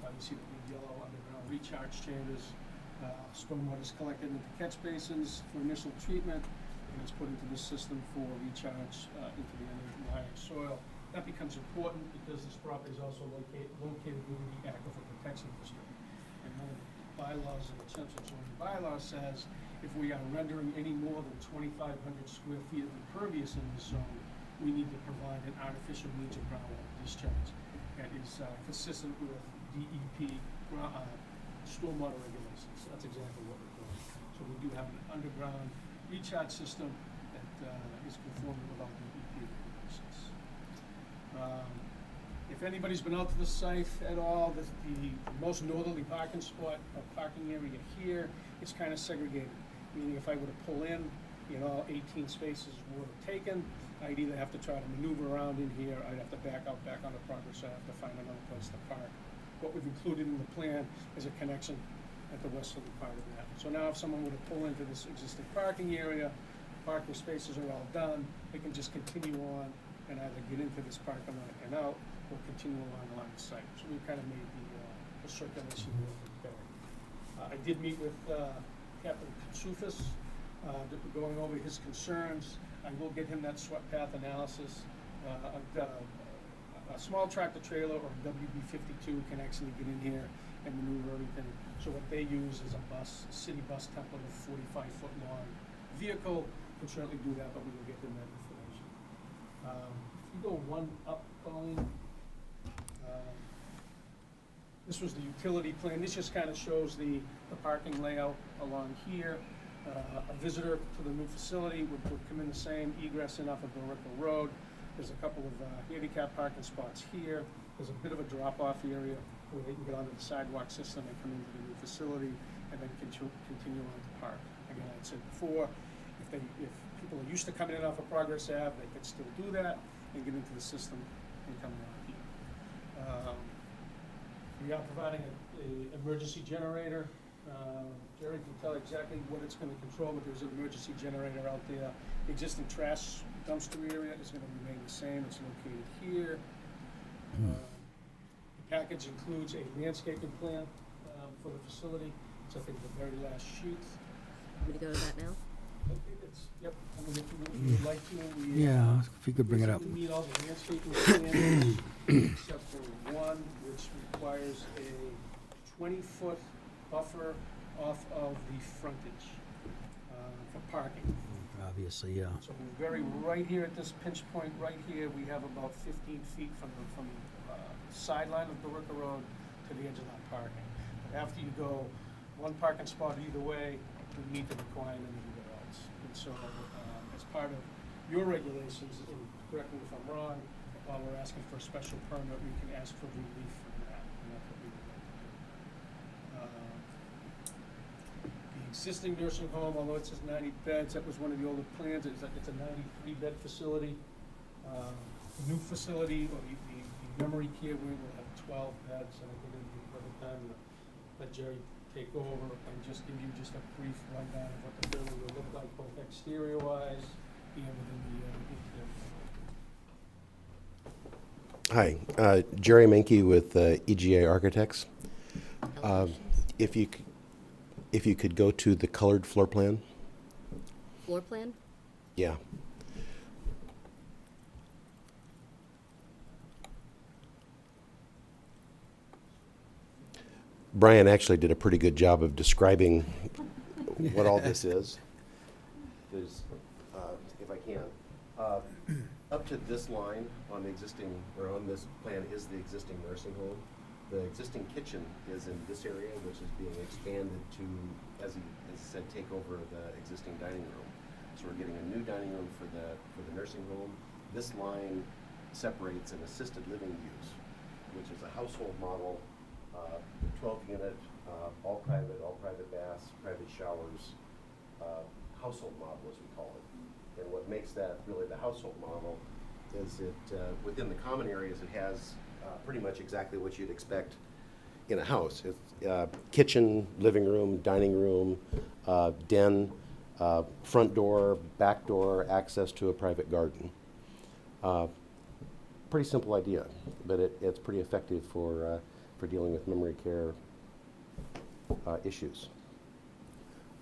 S8: You see the big yellow underground recharge chambers. Stormwater is collected into catch basins for initial treatment, and it's put into this system for recharge into the underlying soil. That becomes important because this property is also located within the Aquifer Protection District. And one of the bylaws of the Chelmsford zoning bylaw says if we are rendering any more than 2,500 square feet of impervious in this zone, we need to provide an artificial means of groundwater discharge that is consistent with DEP stormwater regulations. So that's exactly what we're doing. So we do have an underground recharge system that is conforming with all DEP regulations. If anybody's been out to the site at all, the most northerly parking spot or parking area here is kind of segregated. Meaning if I were to pull in, 18 spaces were taken, I'd either have to try to maneuver around in here, I'd have to back out back onto Progress, I have to find another place to park. What we've included in the plan is a connection at the westerly part of that. So now if someone were to pull into this existing parking area, parking spaces are all done, they can just continue on and either get into this parking lot and out, or continue along the site. So we've kind of made the circulation a little bit better. I did meet with Captain Katsufis, going over his concerns. I will get him that swept path analysis. A small tractor trailer or WB-52 can actually get in here and maneuver everything. So what they use is a city bus template of 45-foot long vehicle. Can certainly do that, but we will get them that information. If you go one up, Colleen. This was the utility plan. This just kind of shows the parking layout along here. A visitor to the new facility would come in the same egress in off of Billerica Road. There's a couple of handicap parking spots here. There's a bit of a drop-off area where they can get onto the sidewalk system and come into the new facility and then continue on to park. Again, I said before, if people are used to coming in off of Progress Ave, they could still do that and get into the system and come around here. We are providing an emergency generator. Jerry can tell exactly what it's going to control, but there's an emergency generator out there. The existing trash dumpster area is going to remain the same. It's located here. The package includes a landscaping plan for the facility. It's, I think, the very last sheet.
S4: Want me to go to that now?
S8: Yep, I mean, if you would like to, we.
S14: Yeah, if you could bring it up.
S8: We meet all the landscaping standards, except for one, which requires a 20-foot buffer off of the frontage for parking.
S14: Obviously, yeah.
S8: So we're very, right here at this pinch point, right here, we have about 15 feet from the sideline of Billerica Road to the edge of that parking. But after you go one parking spot either way, we meet the requirement everywhere else. And so, as part of your regulations, and correct me if I'm wrong, while we're asking for a special permit, we can ask for relief from that, and that's what we would like to do. The existing nursing home, although it says 90 beds, that was one of the older plans, it's a 93-bed facility. The new facility, or the memory care wing will have 12 beds, and I think it'd be a perfect time to let Jerry take over and just give you just a brief rundown of what the building will look like, both exterior-wise and within the
S15: Hi, Jerry Menke with EGA Architects. If you could go to the colored floor plan.
S4: Floor plan?
S15: Yeah. Brian actually did a pretty good job of describing what all this is. There's, if I can, up to this line on the existing, or on this plan is the existing nursing home. The existing kitchen is in this area, which is being expanded to, as he said, take over the existing dining room. So we're getting a new dining room for the nursing home. This line separates an assisted living use, which is a household model, 12-unit, all private baths, private showers, household model as we call it. And what makes that really the household model is it, within the common areas, it has pretty much exactly what you'd expect in a house. It's kitchen, living room, dining room, den, front door, back door, access to a private garden. Pretty simple idea, but it's pretty effective for dealing with memory care issues.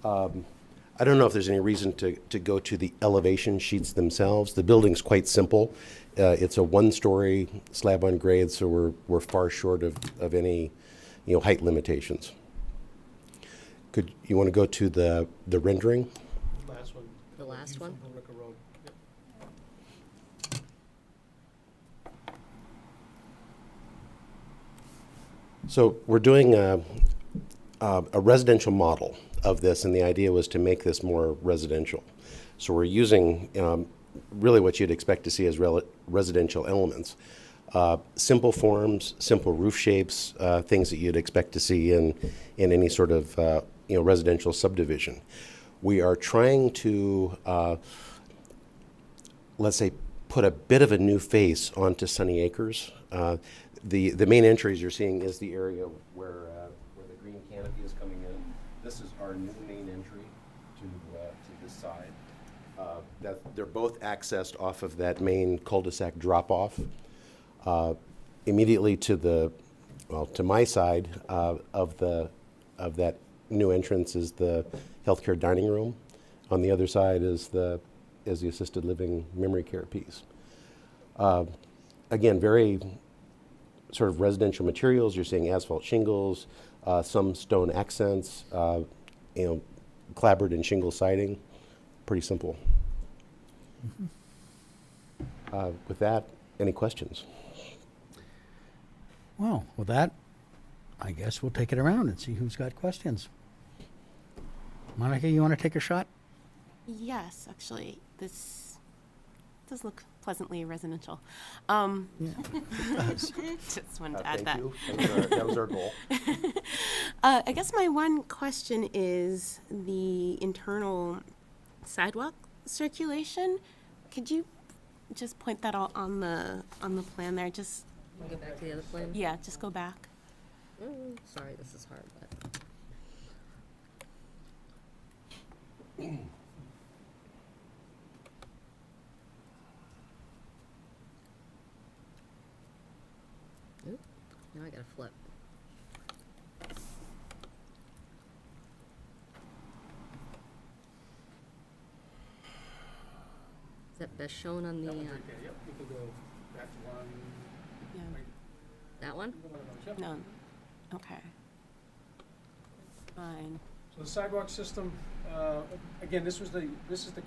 S15: I don't know if there's any reason to go to the elevation sheets themselves. The building's quite simple. It's a one-story slab on grade, so we're far short of any, height limitations. Could you want to go to the rendering?
S8: last one.
S4: The last one?
S8: Billerica Road. Yep.
S15: So we're doing a residential model of this, and the idea was to make this more residential. So we're using really what you'd expect to see as residential elements. Simple forms, simple roof shapes, things that you'd expect to see in any sort of residential subdivision. We are trying to, let's say, put a bit of a new face onto Sunny Acres. The main entries you're seeing is the area where the green canopy is coming in. This is our new main entry to this side. They're both accessed off of that main cul-de-sac drop-off. Immediately to my side of that new entrance is the healthcare dining room. On the other side is the assisted living memory care piece. Again, very sort of residential materials. You're seeing asphalt shingles, some stone accents, clapboard and shingle siding. Pretty simple. With that, any questions?
S14: Well, with that, I guess we'll take it around and see who's got questions. Monica, you want to take a shot?
S11: Yes, actually, this does look pleasantly residential. Just wanted to add
S15: Thank
S11: that.
S15: you. That was our goal.
S11: I guess my one question is the internal sidewalk circulation. Could you just point that out on the plan there? Just
S4: Go back to the other plan?
S11: yeah, just go back.
S4: Sorry, this is hard, but. Oop, now I gotta flip. as shown on the,
S12: That one's right there, yep, you can go back one,
S11: Yeah.
S12: right,
S4: that one?
S12: yep.
S11: No. Okay. Fine.
S8: So the sidewalk system, again, this is the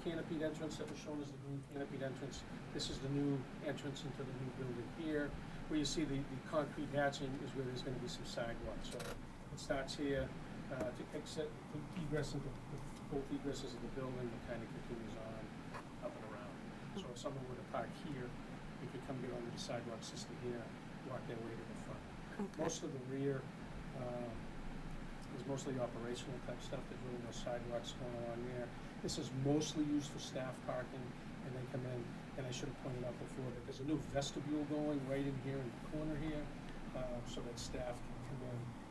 S8: canopied entrance that was shown as the green canopied entrance. This is the new entrance into the new building here. Where you see the concrete hatching is where there's gonna be some sidewalks. So it starts here, to exit, to egress into, both egresses of the building, it kind of continues on up and around. So if someone were to park here, they could come get onto the sidewalk system here, walk their way to the front.
S11: Okay.
S8: Most of the rear, is mostly operational type stuff, there's really no sidewalks going along there. This is mostly used for staff parking, and they come in, and I should have pointed out before that there's a new vestibule going right in here in the corner here, so that staff can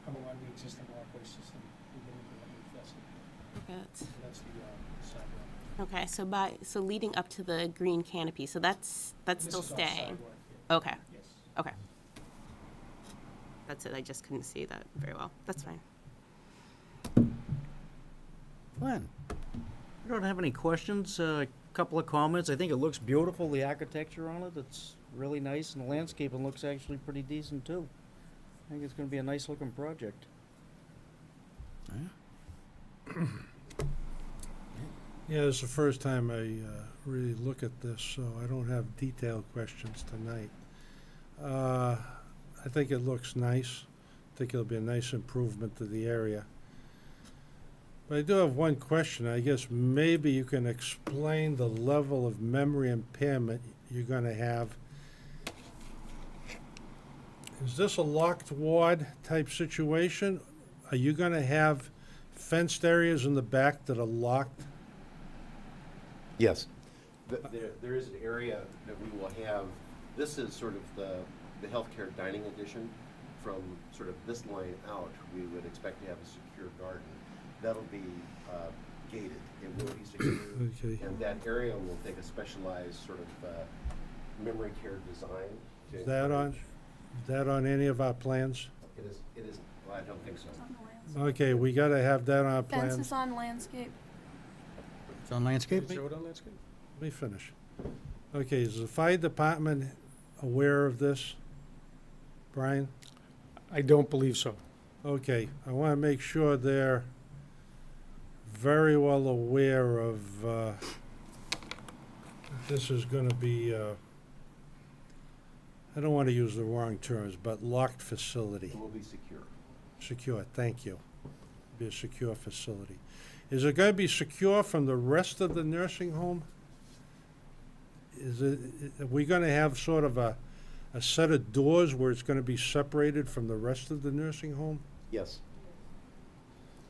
S8: come along the existing walkway system and get into that new vestibule.
S11: Okay,
S8: So that's the sidewalk.
S11: okay, so leading up to the green canopy, so that's
S8: This
S11: still
S8: is all
S11: staying?
S8: sidewalk here.
S11: Okay,
S8: Yes.
S11: okay. That's it, I just couldn't see that very well. That's fine.
S14: Glenn?
S5: I don't have any questions, a couple of comments. I think it looks beautiful, the architecture on it, it's really nice, and the landscaping looks actually pretty decent too. I think it's gonna be a nice looking project.
S2: Yeah, it's the first time I really look at this, so I don't have detailed questions tonight. I think it looks nice. I think it'll be a nice improvement to the area. But I do have one question. I guess maybe you can explain the level of memory impairment you're gonna have. Is this a locked ward type situation? Are you gonna have fenced areas in the back that are locked?
S15: Yes. There is an area that we will have, this is sort of the healthcare dining addition. From sort of this line out, we would expect to have a secure garden. That'll be gated, it will be secure.
S2: Okay.
S15: And that area will take a specialized sort of memory care design. to
S2: Is that on any of our plans?
S15: It is, well, I don't think so.
S6: It's on the landscape.
S2: Okay, we gotta have that on our
S6: Fence
S2: plans.
S6: is on landscape.
S14: It's on landscape?
S8: Show it on landscape?
S2: Let me finish. Okay, is the fire department aware of this? Brian?
S8: I don't believe so.
S2: Okay, I wanna make sure they're very well aware of, this is gonna be, I don't wanna use the wrong terms, but locked facility.
S15: It will be secure.
S2: Secure, thank you. Be a secure facility. Is it gonna be secure from the rest of the nursing home? Are we gonna have sort of a set of doors where it's gonna be separated from the rest of the nursing home?
S15: Yes,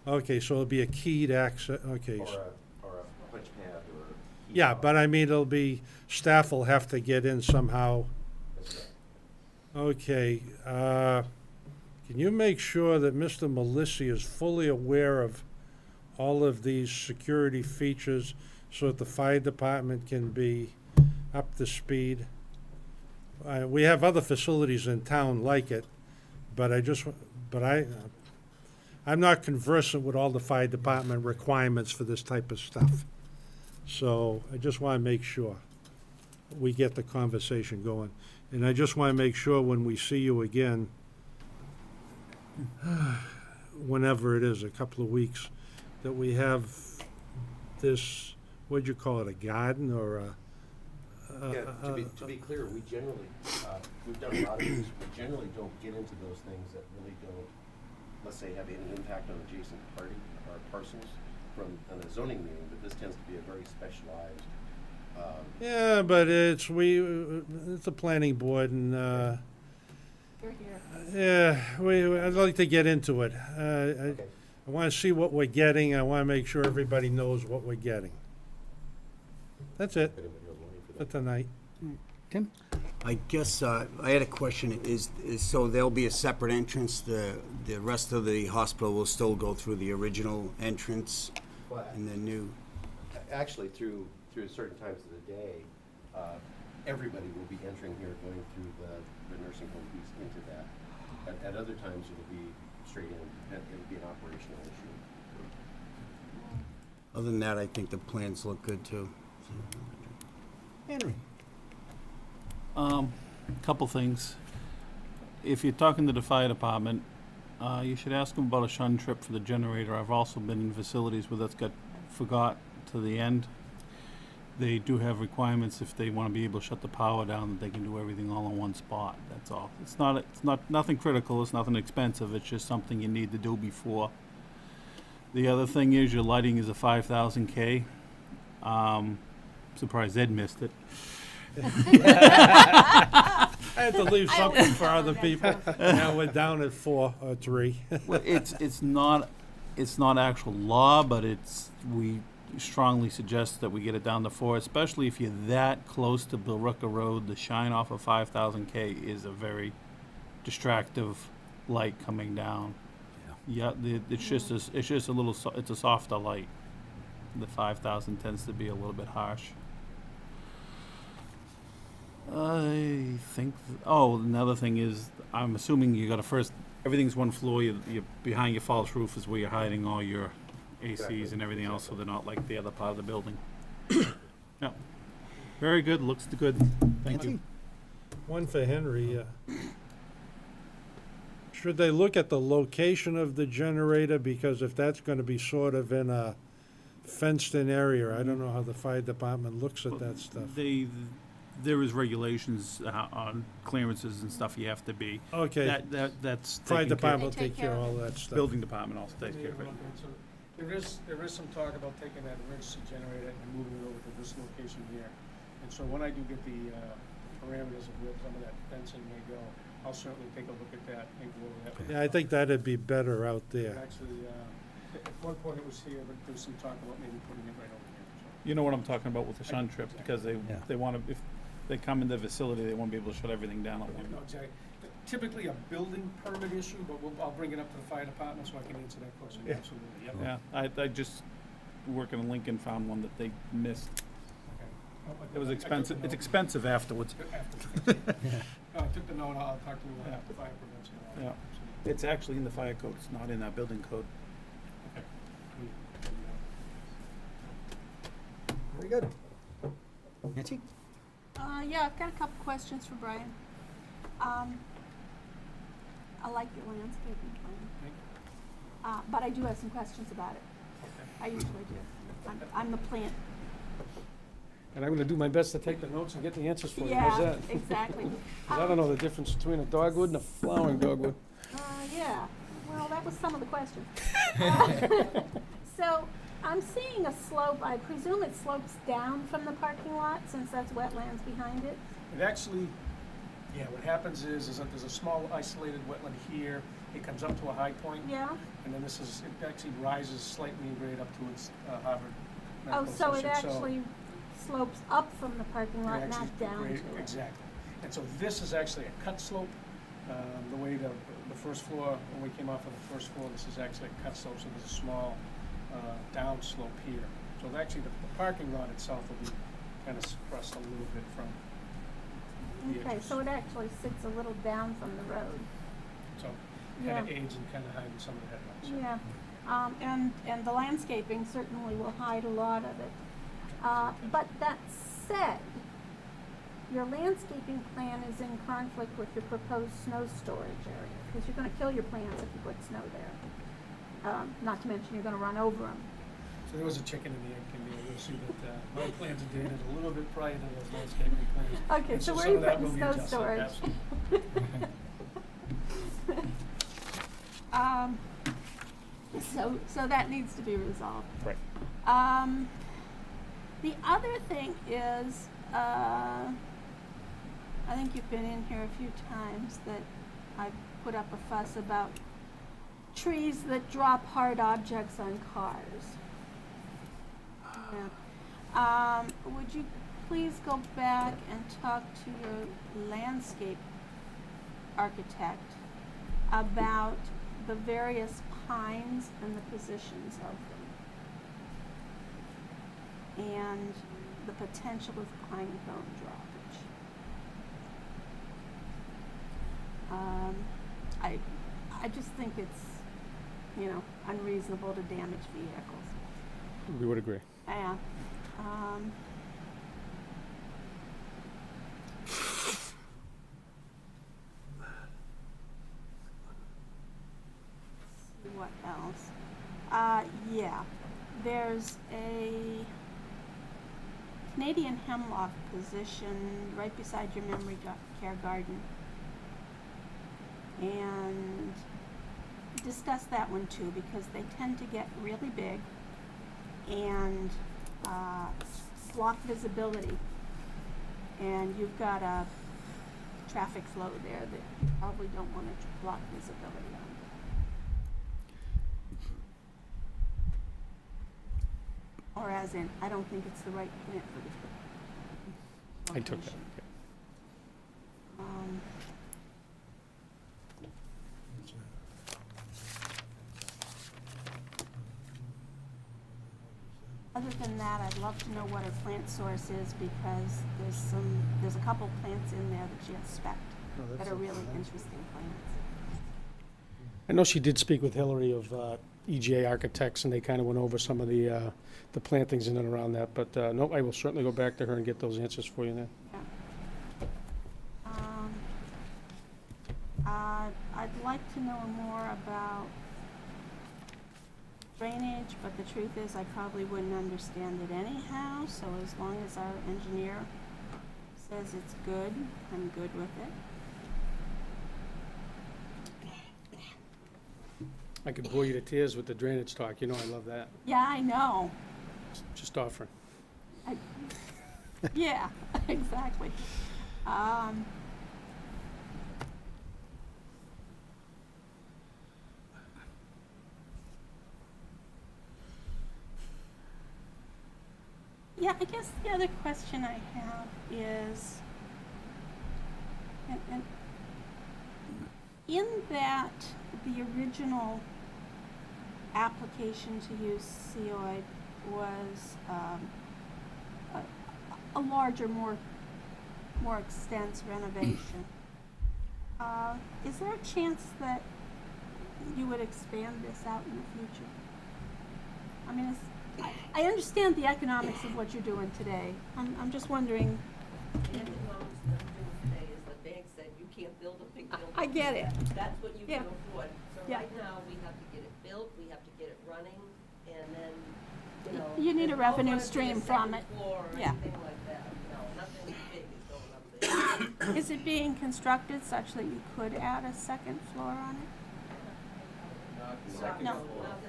S2: Okay, so it'll be a keyed access, okay.
S15: or a punch pad or a key
S2: Yeah,
S15: fob.
S2: but I mean, it'll be, staff will have to get in somehow.
S15: That's right.
S2: Okay, can you make sure that Mr. Melissi is fully aware of all of these security features so that the fire department can be up to speed? We have other facilities in town like it, but I'm not conversant with all the fire department requirements for this type of stuff. So I just want to make sure we get the conversation going. And I just want to make sure when we see you again, whenever it is, a couple of weeks, that we have this, what'd you call it, a garden or a?
S15: Yeah, to be clear, we generally, we've done a lot of this, we generally don't get into those things that really don't, let's say, have any impact on adjacent party or parcels from a zoning meeting, but this tends to be a very specialized,
S2: Yeah, but it's a planning board and,
S6: You're here.
S2: yeah, I'd like to get into it.
S15: okay.
S2: I want to see what we're getting. I want to make sure everybody knows what we're getting. That's it
S15: If anybody was wondering for
S2: for
S15: that.
S2: tonight.
S14: Tim?
S16: I guess I had a question. Is so there'll be a separate entrance. The rest of the hospital will still go through the original entrance
S15: Well,
S16: and the new.
S15: actually, through certain times of the day, everybody will be entering here, going through the nursing home piece into that. At other times, it'll be straight in, it'll be an operational issue.
S16: Other than that, I think the plans look good too.
S14: Henry?
S1: Couple things. If you're talking to the fire department, you should ask them about a shun trip for the generator. I've also been in facilities where that's got forgot to the end. They do have requirements if they want to be able to shut the power down, that they can do everything all in one spot. That's all. It's not nothing critical. It's nothing expensive. It's just something you need to do before. The other thing is your lighting is a 5,000 K. Surprised Ed missed it.
S2: I had to leave something for other people. Now we're down at 4 or 3.
S1: Well, it's not actual law, but we strongly suggest that we get it down to 4, especially if you're that close to Billerica Road. The shine off of 5,000 K is a very distractive light coming down. Yeah, it's just a little. It's a softer light. The 5,000 tends to be a little bit harsh. I think. Another thing is, I'm assuming you got a first. Everything's one floor. You behind your false roof is where you're hiding all your ACs and everything else, so they're not like the other part of the building. Yeah, very good. Looks good. Thank you.
S2: One for Henry. Should they look at the location of the generator? Because if that's going to be sort of in a fenced-in area, I don't know how the fire department looks at that stuff.
S1: There is regulations on clearances and stuff you have to be.
S2: Okay.
S1: That's
S2: Fire
S1: taken care
S2: department will
S4: They take
S2: take care of
S4: care
S2: all
S4: of
S2: that stuff.
S1: Building department also takes care of it.
S8: There is some talk about taking that emergency generator and moving it over to this location here. And so when I do get the parameters of where some of that fencing may go, I'll certainly take a look at that and go over that.
S2: Yeah, I think that'd be better out
S8: But
S2: there.
S8: actually, at one point it was here, but there was some talk about maybe putting it right over here. So.
S1: You know what I'm talking about with the shun trip, because they want to, if they come in the facility, they won't be able to shut everything down.
S8: No, exactly. Typically a building permit issue, but I'll bring it up to the fire department so I can answer that question.
S1: Yeah.
S8: Absolutely, yep.
S1: Yeah, I just, working in Lincoln, found one that they missed.
S8: Okay. Oh,
S1: It was
S8: I took
S1: expensive,
S8: the
S1: it's
S8: note.
S1: expensive afterwards.
S8: No, I took the note, I'll talk to the fire prevention.
S1: Yeah. It's actually in the fire code, it's not in our building code.
S8: Okay.
S14: Very good. Nancy?
S6: Yeah, I've got a couple questions for Brian. I like your landscaping plan. But I do have some questions about it. I usually do. I'm the plant.
S8: And I'm gonna do my best to take the notes and get the answers for you.
S6: Yeah,
S8: How's that?
S6: exactly.
S8: 'Cause I don't know the difference between a dogwood and a flowering dogwood.
S6: Yeah, well, that was some of the questions. So, I'm seeing a slope, I presume it slopes down from the parking lot, since that's wetlands behind it?
S8: It actually, yeah, what happens is that there's a small isolated wetland here. It comes up to a high point,
S6: Yeah?
S8: and then it actually rises slightly in grade up towards Harvard
S6: Oh,
S8: Medical
S6: so it
S8: Association.
S6: actually slopes up from the parking
S8: It
S6: lot,
S8: actually
S6: not down to
S8: grade-
S6: it?
S8: Exactly. And so this is actually a cut slope. The way the first floor, when we came off of the first floor, this is actually a cut slope, so there's a small down slope here. So actually, the parking lot itself will be kind of suppressed a little bit from the
S6: Okay,
S8: edges.
S6: so it actually sits a little down from the road.
S8: So
S6: Yeah.
S8: kind of aids in kind of hiding some of the headlights.
S6: Yeah, and the landscaping certainly will hide a lot of it. But that said, your landscaping plan is in conflict with your proposed snow storage area, because you're gonna kill your plants if you put snow there. Not to mention you're gonna run over them.
S8: So there was a chicken in the egg thing there. You'll see that my plans are dated a little bit prior to those landscaping plans.
S6: Okay,
S8: And
S6: so where
S8: some
S6: are
S8: of
S6: you
S8: that
S6: putting
S8: will be
S6: snow
S8: adjusted,
S6: storage?
S8: absolutely.
S6: So that needs to be resolved.
S1: Right.
S6: The other thing is, I think you've been in here a few times that I've put up a fuss about trees that drop hard objects on cars. Yeah. Would you please go back and talk to your landscape architect about the various pines and the positions of them, and the potential of pine cone droppage. I just think it's, unreasonable to damage vehicles.
S8: We would agree.
S6: Yeah. Yeah. There's a Canadian hemlock positioned right beside your memory care garden. And discuss that one too, because they tend to get really big and block visibility. And you've got a traffic flow there that you probably don't want to block visibility on. Or as in, I don't think it's the right plant for this.
S8: I took that.
S6: Other than that, I'd love to know what her plant source is, because there's a couple plants in there that she has spec'd that are really interesting plants.
S8: I know she did speak with Hillary of EGA Architects, and they kind of went over some of the plantings in and around that. But no, I will certainly go back to her and get those answers for you then.
S6: I'd like to know more about drainage, but the truth is I probably wouldn't understand it anyhow, so as long as our engineer says it's good, I'm good with it.
S8: I could bore you to tears with the drainage talk. You know I love that.
S6: Yeah, I know.
S8: Just offering.
S6: Yeah, exactly. Yeah, I guess the other question I have is, and in that the original application to use COID was a larger, more extensive renovation. Is there a chance that you would expand this out in the future? I mean, I understand the economics of what you're doing today. I'm just wondering.
S17: The economics that I'm doing today is the bank said you can't build a big building.
S6: I get it.
S17: That's what you can afford. So
S6: Yeah.
S17: right now, we have to get it built, we have to get it running, and then, you know.
S6: You need a
S17: there's no
S6: revenue
S17: gonna be a
S6: stream
S17: second
S6: from it.
S17: floor or
S6: Yeah.
S17: anything like that. No, nothing big is going up there.
S6: Is it being constructed such that you could add a second floor on it? No.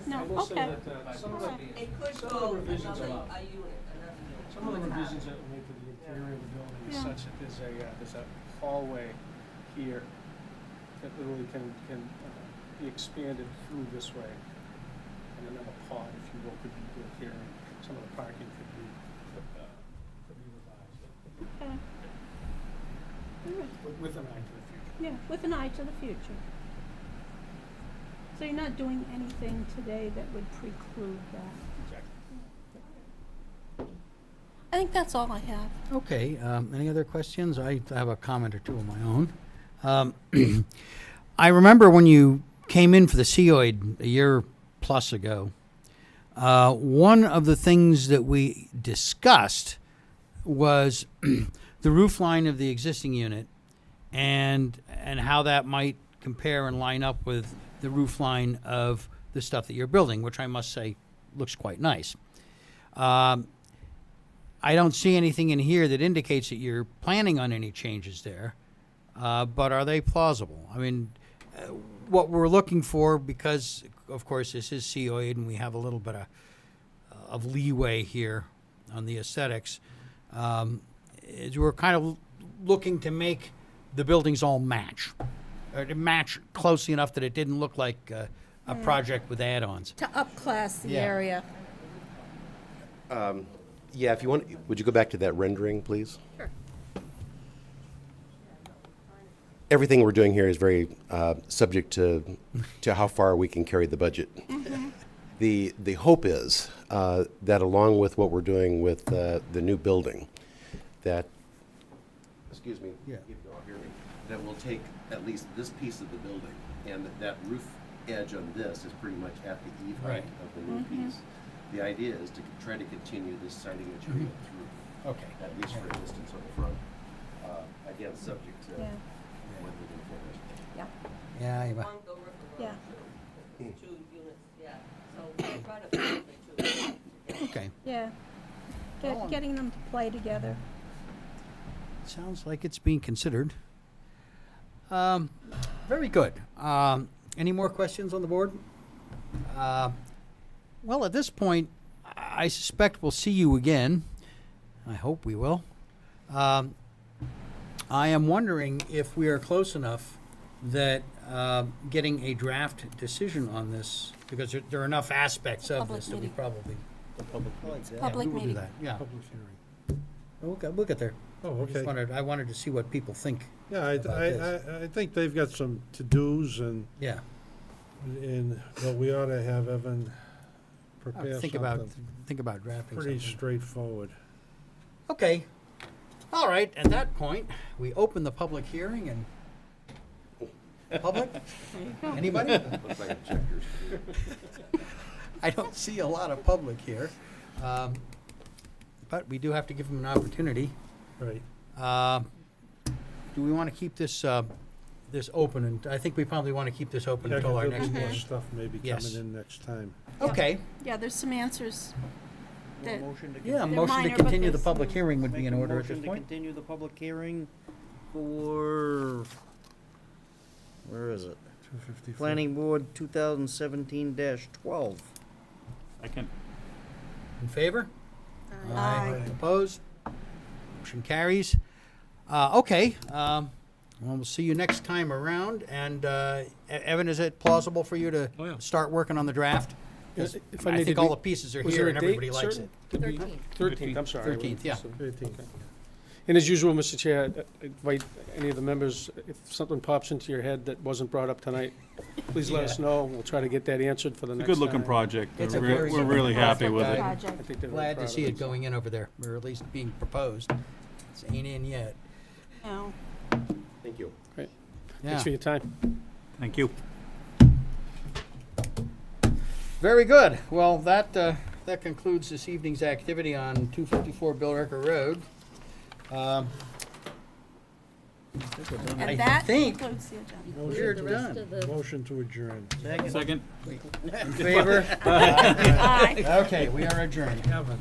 S6: No,
S8: I will say
S6: okay.
S8: that some of the
S17: It could
S8: some
S17: go
S8: of the revisions
S17: another,
S8: are-
S17: a unit, another unit.
S8: Some of the revisions that were made to the interior of the building is
S6: Yeah.
S8: such that there's a hallway here that literally can be expanded through this way. And another pod, if you will, could be built here, and some of the parking could be revised.
S6: Okay. All right.
S8: With an eye to the future.
S6: Yeah, with an eye to the future. So you're not doing anything today that would preclude that?
S8: Exactly.
S6: I think that's all I have.
S14: Okay, any other questions? I have a comment or two of my own. I remember when you came in for the COID a year plus ago, one of the things that we discussed was the roof line of the existing unit and how that might compare and line up with the roof line of the stuff that you're building, which I must say looks quite nice. I don't see anything in here that indicates that you're planning on any changes there, but are they plausible? I mean, what we're looking for, because of course this is COID and we have a little bit of leeway here on the aesthetics, is we're kind of looking to make the buildings all match, or to match closely enough that it didn't look like a project with add-ons.
S6: To upclass the
S14: Yeah.
S6: area.
S15: Yeah, if you want, would you go back to that rendering, please?
S6: Sure.
S15: Everything we're doing here is very subject to how far we can carry the budget. The hope is that along with what we're doing with the new building, that, excuse me,
S14: Yeah.
S15: if you all hear me, that we'll take at least this piece of the building, and that roof edge on this is pretty much at the eve height of the new piece. The idea is to try to continue this siding material through,
S14: Okay.
S15: at least for a distance on the front. Again, subject to
S6: Yeah.
S15: what we're going to finish.
S6: Yeah.
S14: Yeah,
S6: Yeah.
S17: 2 units, yeah. So we'll try to put the two together.
S14: Okay,
S6: Yeah. Getting them to play together.
S14: sounds like it's being considered. Very good. Any more questions on the board? Well, at this point, I suspect we'll see you again. I hope we will. I am wondering if we are close enough that getting a draft decision on this, because there are enough aspects of
S6: Public
S14: this that we
S6: meeting.
S14: probably.
S6: Public
S14: we will do
S6: meeting.
S14: that, yeah.
S2: Public hearing.
S14: We'll get there.
S2: Oh,
S14: Just
S2: okay.
S14: I wanted to see what people think.
S2: Yeah,
S14: about this.
S2: I think they've got some to-dos and,
S14: Yeah.
S2: but we ought to have Evan prepare
S14: Think
S2: something
S14: about drafting
S2: pretty
S14: something.
S2: straightforward.
S14: Okay. All right, at that point, we open the public hearing and. Public? Anybody?
S15: Looks like a checkers.
S14: I don't see a lot of public here. But we do have to give them an opportunity.
S2: Right.
S14: Do we want to keep this, this open? And I think we probably want to keep this open
S2: Yeah, 'cause
S14: until our
S2: there'll be
S14: next
S2: more
S14: meeting.
S2: stuff maybe
S14: Yes.
S2: coming in next time.
S14: Okay,
S6: Yeah, there's some answers that,
S5: Motion to
S14: yeah, a
S5: continue.
S14: motion to
S6: minor, but
S14: continue the
S6: there's
S14: public
S6: some-
S14: hearing would be
S5: Make
S14: in
S5: a
S14: order at
S5: motion
S14: this
S5: to
S14: point.
S5: continue the public hearing for, where is it?
S2: 254.
S5: Planning Board 2017-12.
S1: Second.
S14: In favor?
S6: Aye.
S14: Opposed? Motion carries. Okay, well, we'll see you next time around, and, Evan, is it plausible for you to
S7: Oh, yeah.
S14: start working on the draft? 'Cause
S8: If I
S14: I
S8: need
S14: think
S8: to
S14: all
S8: do-
S14: the pieces are
S8: was
S14: here
S8: there a
S14: and
S8: date
S14: everybody likes
S8: certain?
S14: it.
S8: Could be- 13th, I'm sorry.
S14: 13th, yeah.
S2: 13th.
S8: And as usual, Mr. Chair, I invite any of the members, if something pops into your head that wasn't brought up tonight, please let us know. We'll try to get that answered for the next time.
S1: Good-looking project.
S14: It's a very
S1: We're
S14: good
S1: really happy with it.
S8: I
S6: project.
S8: think they're very
S14: Glad to
S8: proud
S14: see
S8: of
S14: it going in over there, or at least being proposed. It ain't in yet.
S6: No.
S15: Thank you.
S8: Thanks
S14: Yeah.
S8: for your time.
S1: Thank you.
S14: Very good. Well, that concludes this evening's activity on 254 Billerica Road. I
S6: And that
S14: think
S6: concludes the agenda.
S14: we're
S4: The rest
S14: done.
S4: of the
S2: Motion to adjourn.
S1: Second.
S14: In favor?
S6: Aye.
S14: Okay, we are adjourned.
S2: Evan.